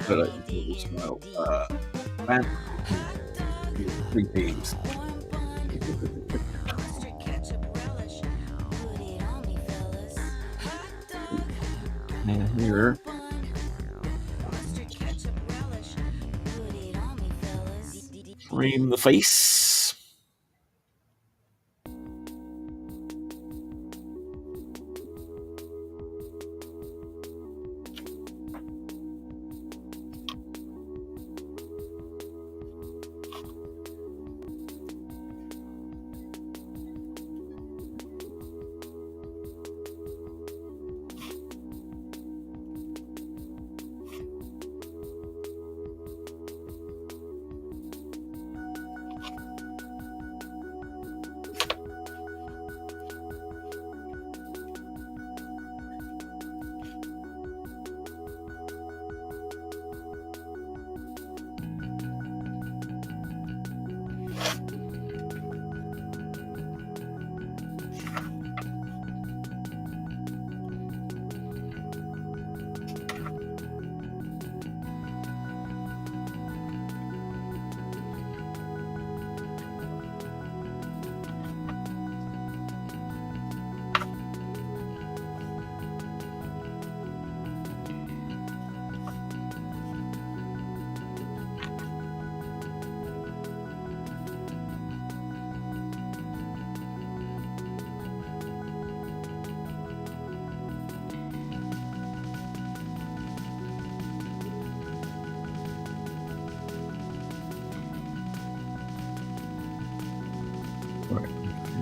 But like the smell. Man, 3 P's. And here. Frame the face.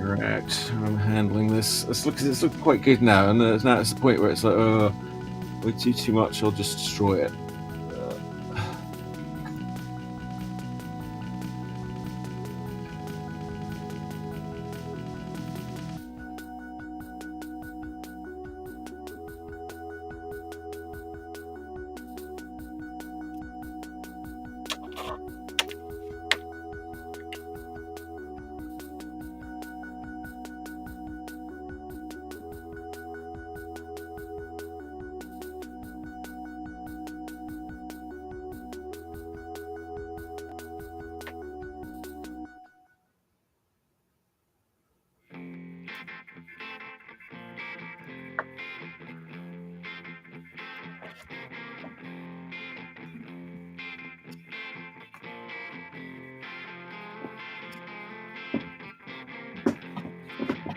Correct. I'm handling this. It's looking quite good now, and now it's the point where it's like, we do too much, I'll just destroy it.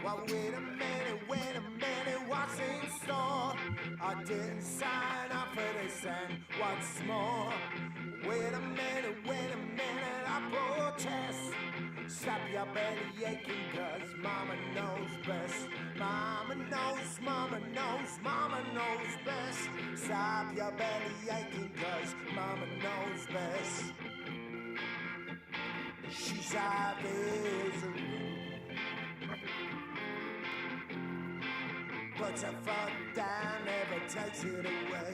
Well, wait a minute, what's in store? I didn't sign up for this, and what's more? Wait a minute, I protest. Stop your belly aching, cause mama knows best. Mama knows best. Stop your belly aching, cause mama knows best. She's our misery. But your fuck down never takes it away.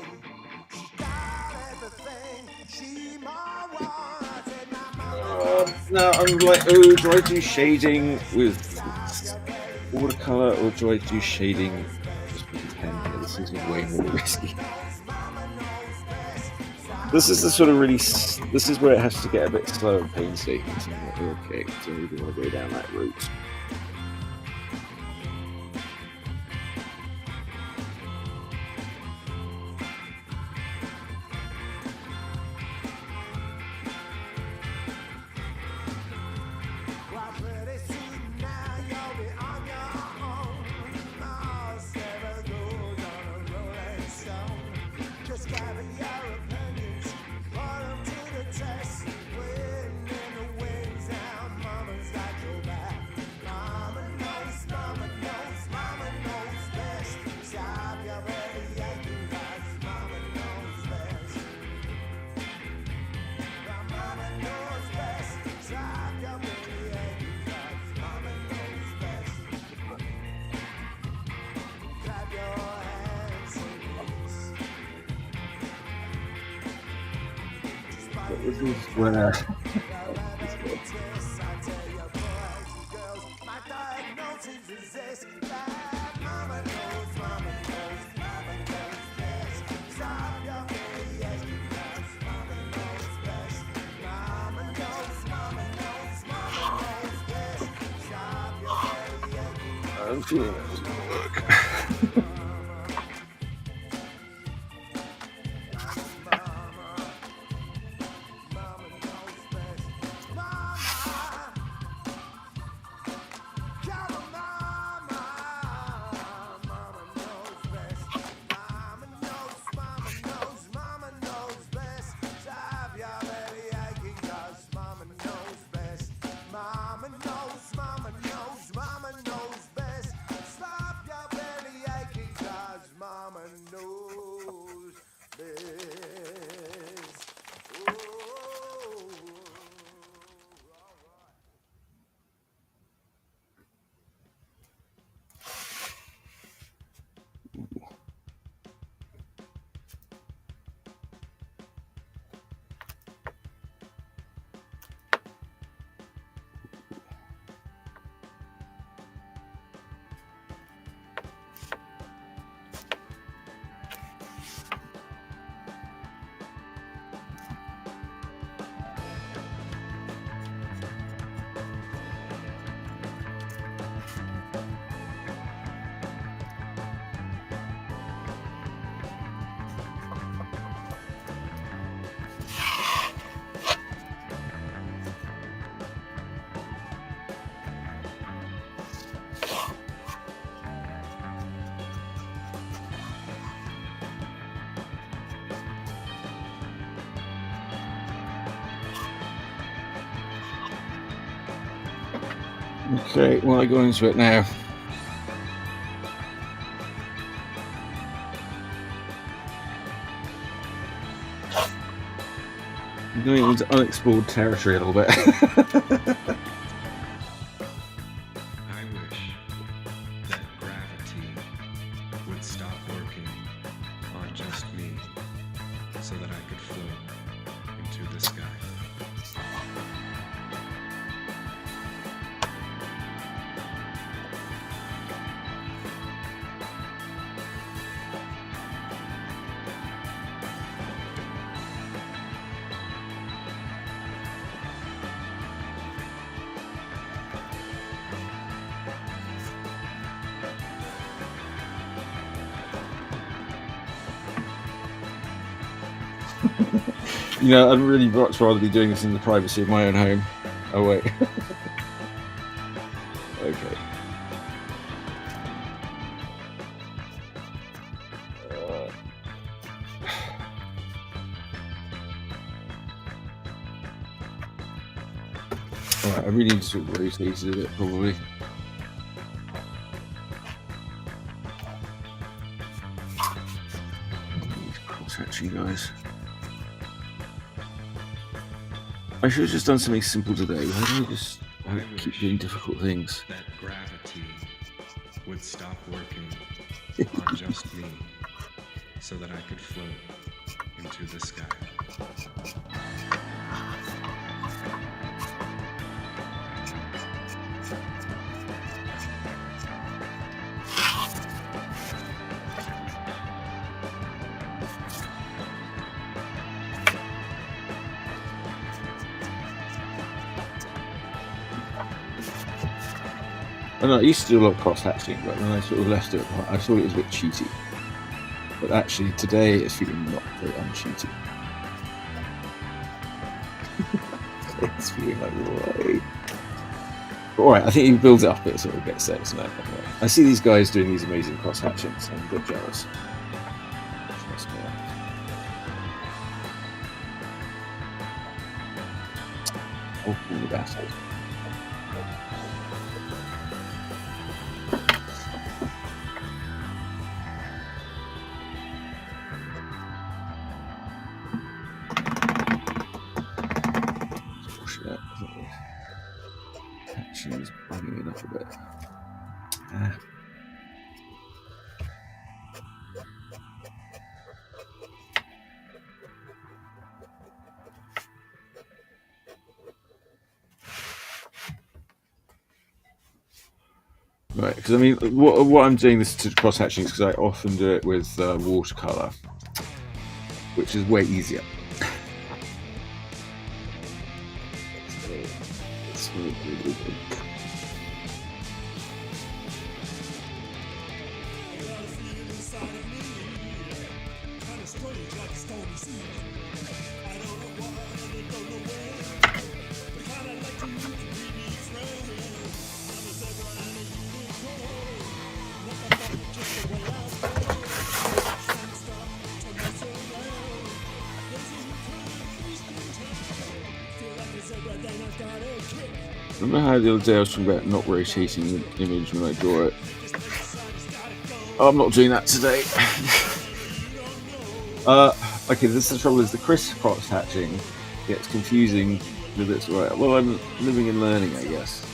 She got everything, she more wants it. Now I'm like, oh, do I do shading with watercolor or do I do shading just with a pen? This is way more risky. This is the sort of this is where it has to get a bit slow and painstaking. So I'm like, okay, so we want to go down that route. This is where I'm feeling that doesn't work. Okay, well, I go into it now. I'm going into unexplored territory a little bit. I wish that gravity would stop working on just me so that I could float into the sky. You know, I'd really much rather be doing this in the privacy of my own home. Oh, wait. Okay. Alright, I really need to sort of rotate it a bit, probably. These cross-hatching guys. I should have just done something simple today. Why do I just keep doing difficult things? That gravity would stop working on just me so that I could float into the sky. I know I used to do a lot of cross-hatching, but then I sort of left it. I thought it was a bit cheaty. But actually, today it's feeling not very uncheaty. It's feeling like, right. Alright, I think you build it up, it sort of gets there, isn't it? Anyway, I see these guys doing these amazing cross-hatchings, and I'm a bit jealous. Trust me. Oh, the bastard. Is bugging it up a bit. Right, because I mean, what I'm doing this to cross-hatching is because I often do it with watercolor, which is way easier. Remember how the other day I was talking about not rotating the image when I draw it? I'm not doing that today. Okay, this is the trouble, is the crisscross hatching gets confusing with its right. Well, I'm living and learning, I guess.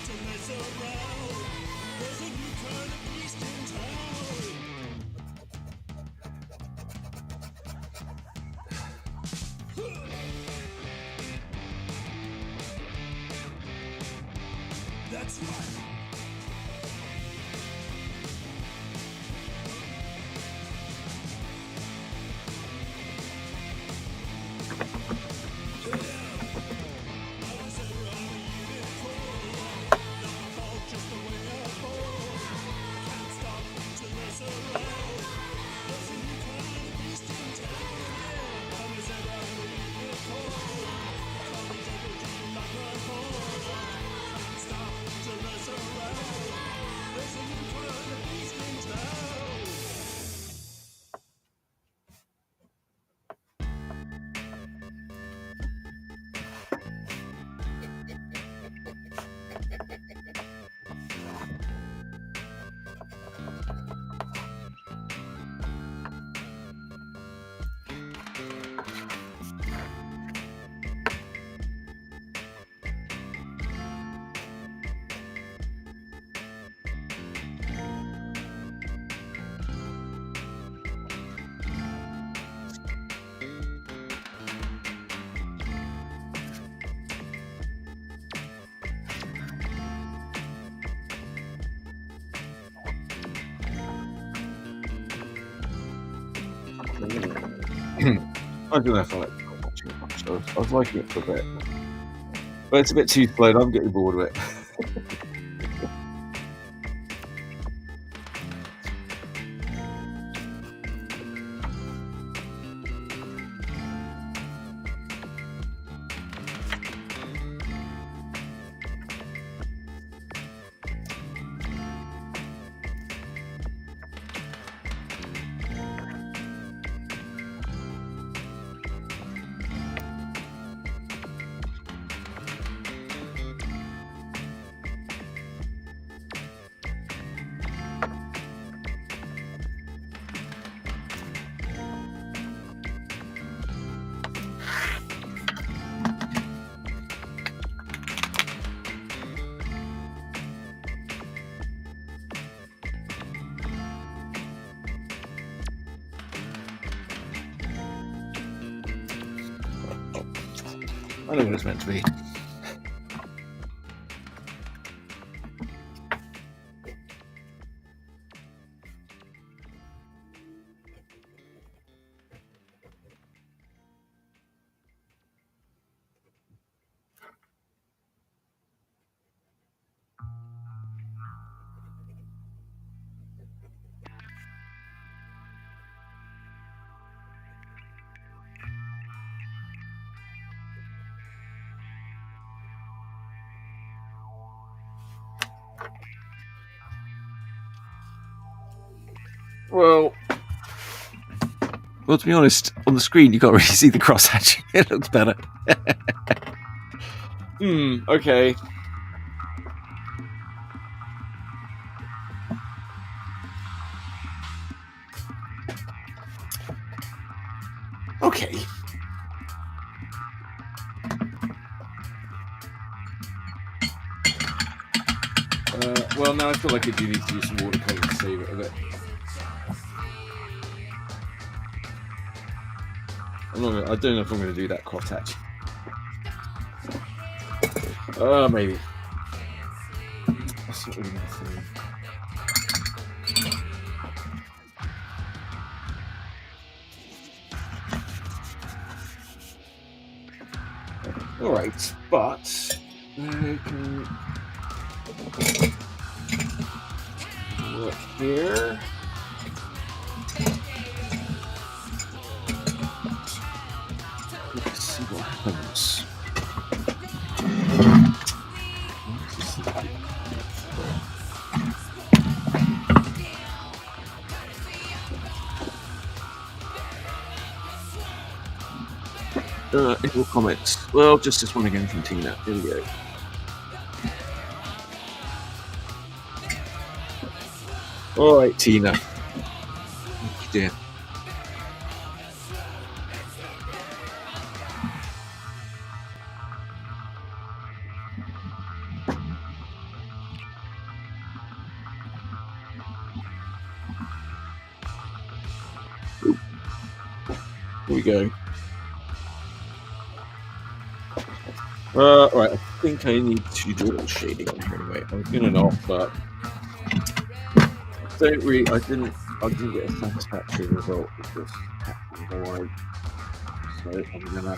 I don't know if I like watching it much. I was liking it for a bit, but it's a bit too slow. And I'm getting bored of it. I know what it's meant to be. Well, to be honest, on the screen you can't really see the cross hatching. It looks better. Okay. Okay. Well, now I feel like I do need to use some watercolor to save it a bit. I don't know if I'm going to do that cross hatch. Maybe. That's not really my thing. Alright, but I can look here. Let's see what happens. Equal comments. Well, just this one again from Tina. Here we go. All right, Tina. Thank you, dear. Here we go. Right, I think I need to do a little shading on here anyway. I was gonna not, but I didn't get a satisfactory result with this board. So I'm gonna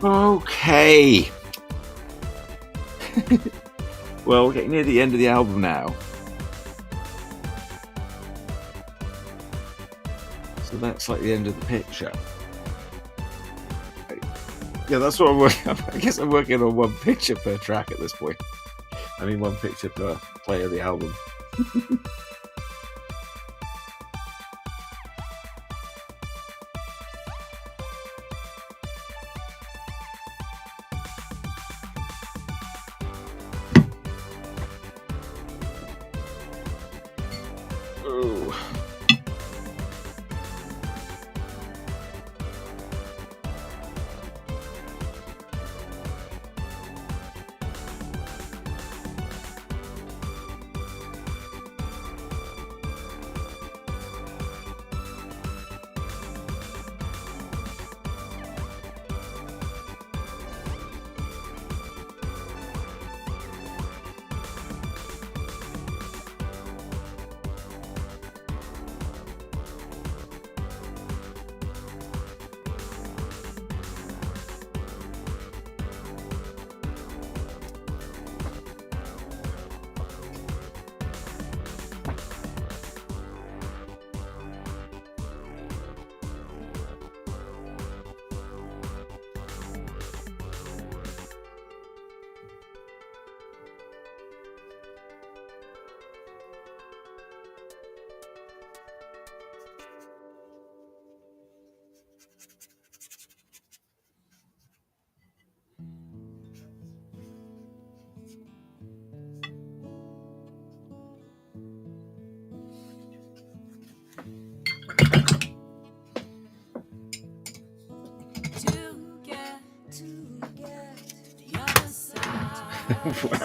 Okay. Well, we're getting near the end of the album now. So that's like the end of the picture. Yeah, that's what I'm working on. I guess I'm working on one picture per track at this point. I mean, one picture per play of the album.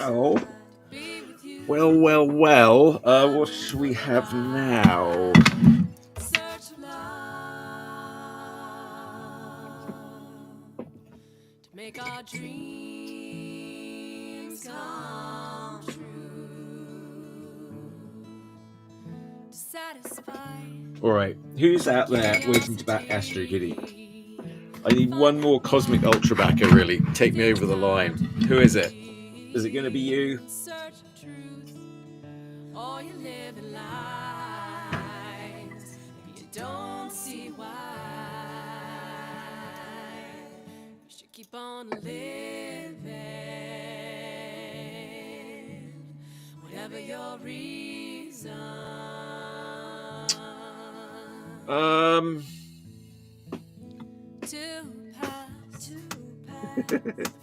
Oh. Well. What should we have now? Make our dreams come true. To satisfy. All right, who's out there waiting to back Astrokitty? I need one more cosmic ultra backer, really. Take me over the line. Who is it? Is it going to be you? Search of truth, or you living lies. If you don't see why, you should keep on living. Whatever your reason. To pass,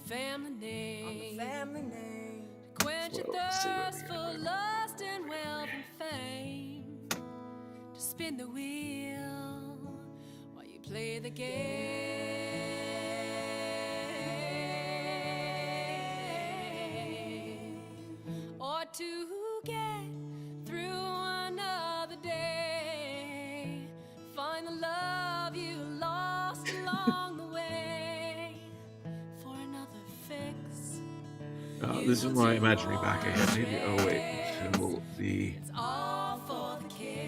family name. Quench your thirst for lust and wealth and fame. To spin the wheel while you play the game. Or to get through another day. Find the love you lost along the way. For another fix. Oh, this is my imaginary backer here. Maybe I'll wait until the It's all for the kids.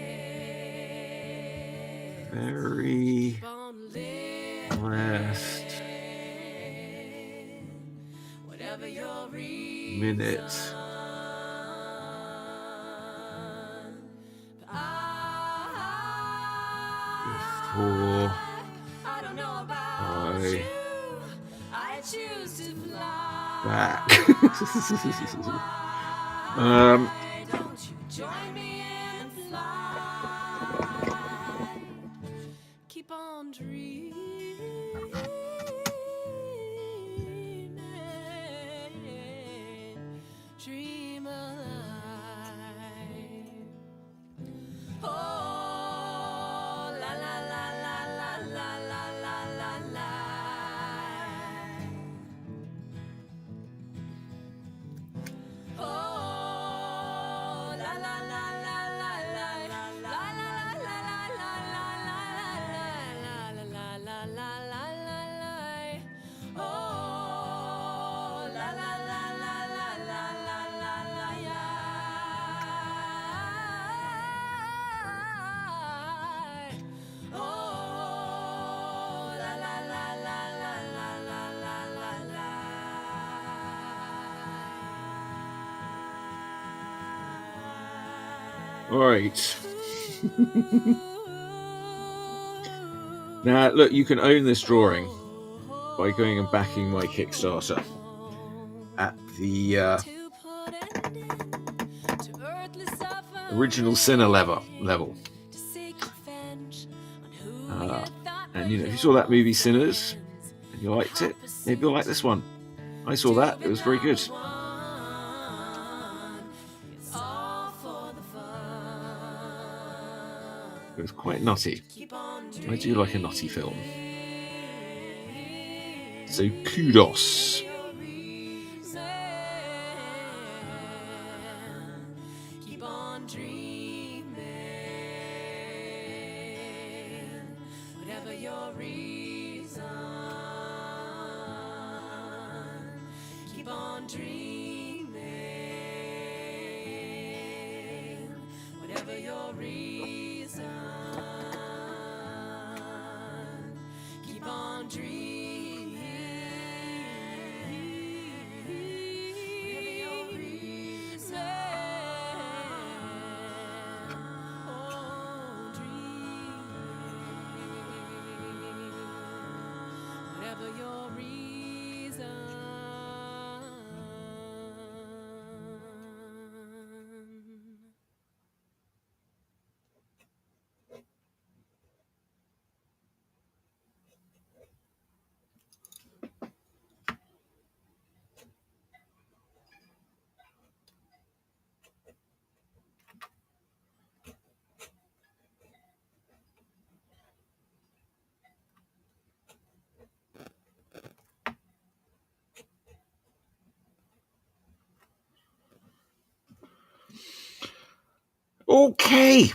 very Keep on living. last Whatever your reason. minute. I before I don't know about I you. I choose to fly. back. Why don't you join me and fly? Keep on dreaming, dream alive. Oh, la la la la la la la la la la. Oh, la la la la la la la la la la la la la la la. Oh, la la la la la la la la la oh, la la la la la la la la la. All right. Now, look, you can own this drawing by going and backing my Kickstarter at the original Sinner level. And you know, if you saw that movie Sinners and you liked it, maybe you'll like this one. I saw that; it was very good. It was quite nutty. I do like a nutty film. So kudos. Keep on dreaming, whatever your reason. Keep on dreaming, whatever your reason. Keep on dreaming, whatever your reason. Oh, dreaming, whatever your reason. Okay.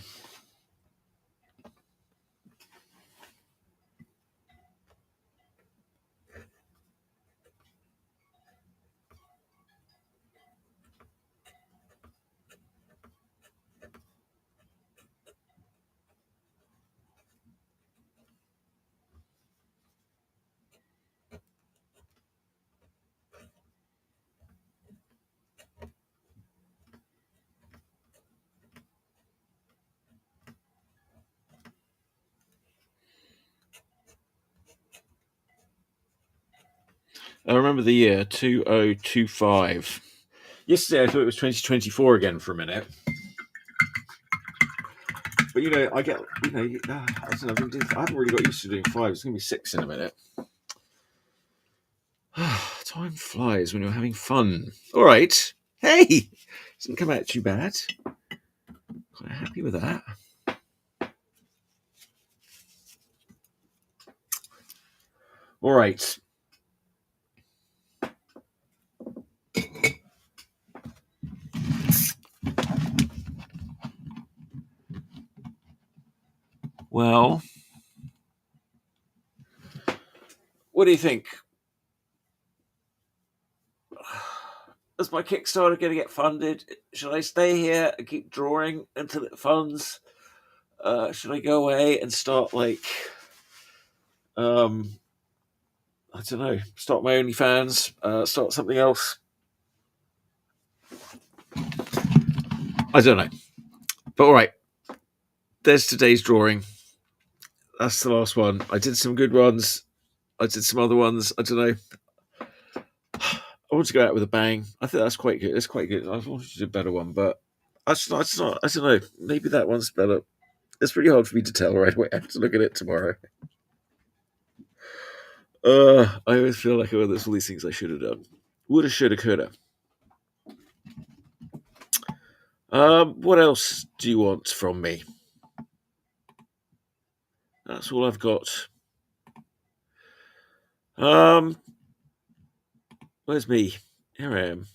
I remember the year 2025. Yesterday I thought it was 2024 again for a minute. But you know, I get, you know, I don't know, I haven't really got used to doing 5. It's going to be 6 in a minute. Time flies when you're having fun. All right. Hey, doesn't come out too bad. Quite happy with that. All right. Well, what do you think? Is my Kickstarter going to get funded? Should I stay here and keep drawing until it funds? Should I go away and start like, I don't know, start my OnlyFans, start something else? I don't know. But all right, there's today's drawing. that's the last one. I did some good ones. I did some other ones. I don't know. I want to go out with a bang. I think that's quite good. It's quite good. I wanted to do a better one, but I don't know. Maybe that one's better. It's pretty hard for me to tell right away. I have to look at it tomorrow. I always feel like there's all these things I should have done. Woulda, shoulda, coulda. What else do you want from me? That's all I've got. Where's me? Here I am.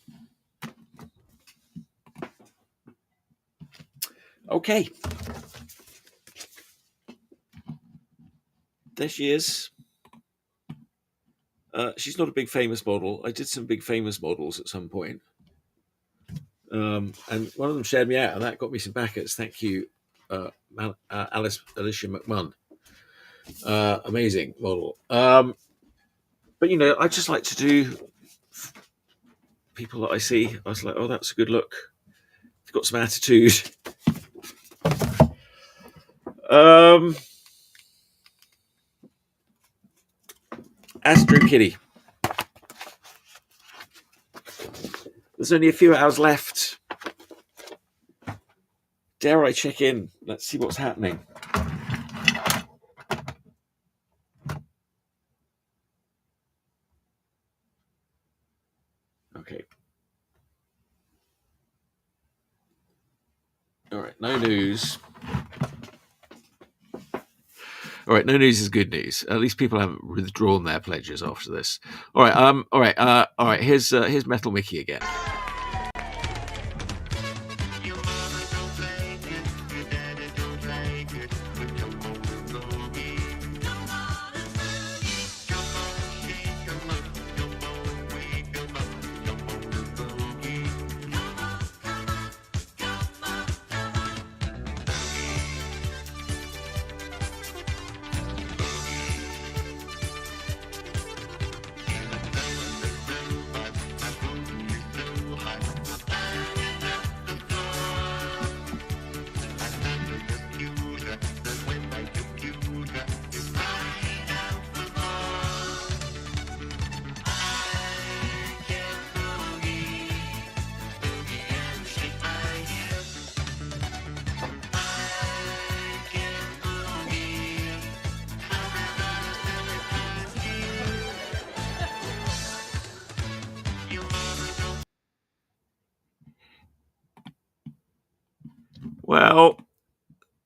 Okay. There she is. She's not a big famous model. I did some big famous models at some point. And one of them shared me out, and that got me some backers. Thank you, Alicia McMunn. Amazing model. But I just like to do people that I see. I was like, oh, that's a good look. It's got some attitude. Astrokitty. There's only a few hours left. Dare I check in? Let's see what's happening. Okay. All right, no news. All right, no news is good news. At least people haven't withdrawn their pledges after this. All right, all right. Here's Metal Mickey again. Well,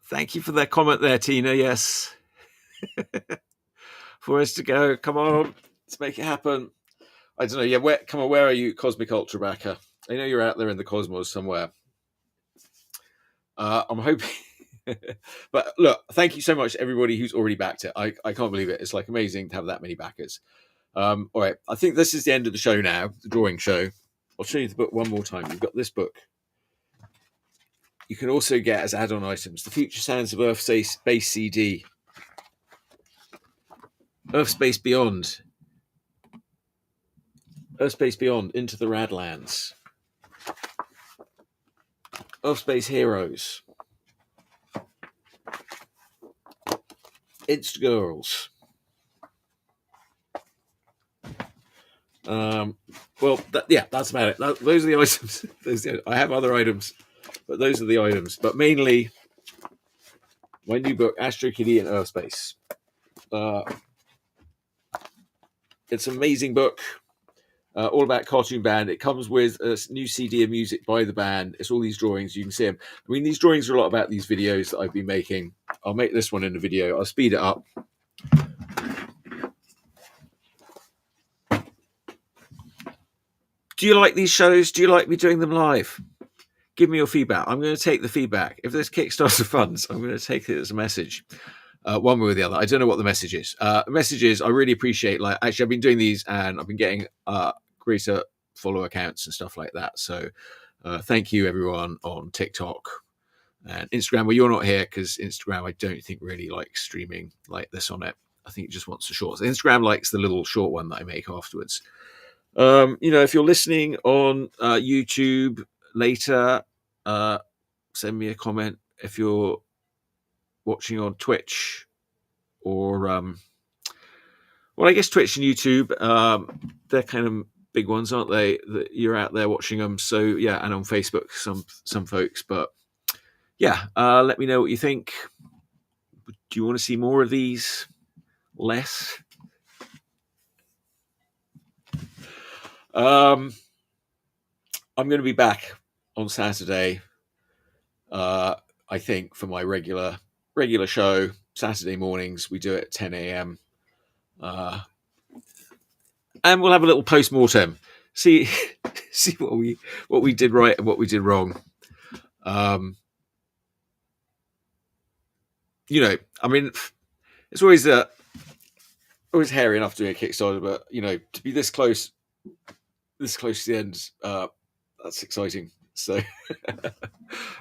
thank you for that comment there, Tina. Yes. For us to go. Come on, let's make it happen. I don't know. Yeah, where are you, Cosmic Ultra Backer? I know you're out there in the cosmos somewhere. I'm hoping. But look, thank you so much to everybody who's already backed it. I can't believe it. It's like amazing to have that many backers. All right. I think this is the end of the show now, the drawing show. I'll show you the book one more time. You've got this book. You can also get as add-on items the Future Sounds of Urfspace CD, Urfspace Beyond, Urfspace Beyond, Into the Radlands, Urfspace Heroes, Insta Girls. That's about it. Those are the items. I have other items, but those are the items. But mainly, my new book, Astrokitty and Urfspace. It's an amazing book, all about Cartoon Band. It comes with a new CD of music by the band. It's all these drawings. You can see them. I mean, these drawings are a lot about these videos that I've been making. I'll make this one in a video. I'll speed it up. Do you like these shows? Do you like me doing them live? Give me your feedback. I'm going to take the feedback. If there's Kickstarter funds, I'm going to take it as a message, one way or the other. I don't know what the message is. Messages I really appreciate. Like, actually, I've been doing these and I've been getting greater follow accounts and stuff like that. So thank you, everyone on TikTok and Instagram. Well, you're not here because Instagram, I don't think really likes streaming like this on it. I think it just wants the shorts. Instagram likes the little short one that I make afterwards. If you're listening on YouTube later, send me a comment. If you're watching on Twitch, well, I guess Twitch and YouTube, they're kind of big ones, aren't they? That you're out there watching them. So yeah, and on Facebook, some folks. But yeah, let me know what you think. Do you want to see more of these? Less? I'm going to be back on Saturday. I think for my regular show, Saturday mornings. We do it at 10 a.m. And we'll have a little post-mortem. See what we did right and what we did wrong. You know, I mean, it's always hairy enough doing a Kickstarter, but you know, to be this close to the end, that's exciting. So,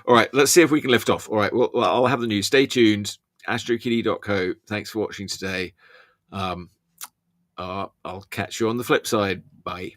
all right, let's see if we can lift off. All right, well, I'll have the news. Stay tuned. Astrokitty.co. Thanks for watching today. I'll catch you on the flip side. Bye.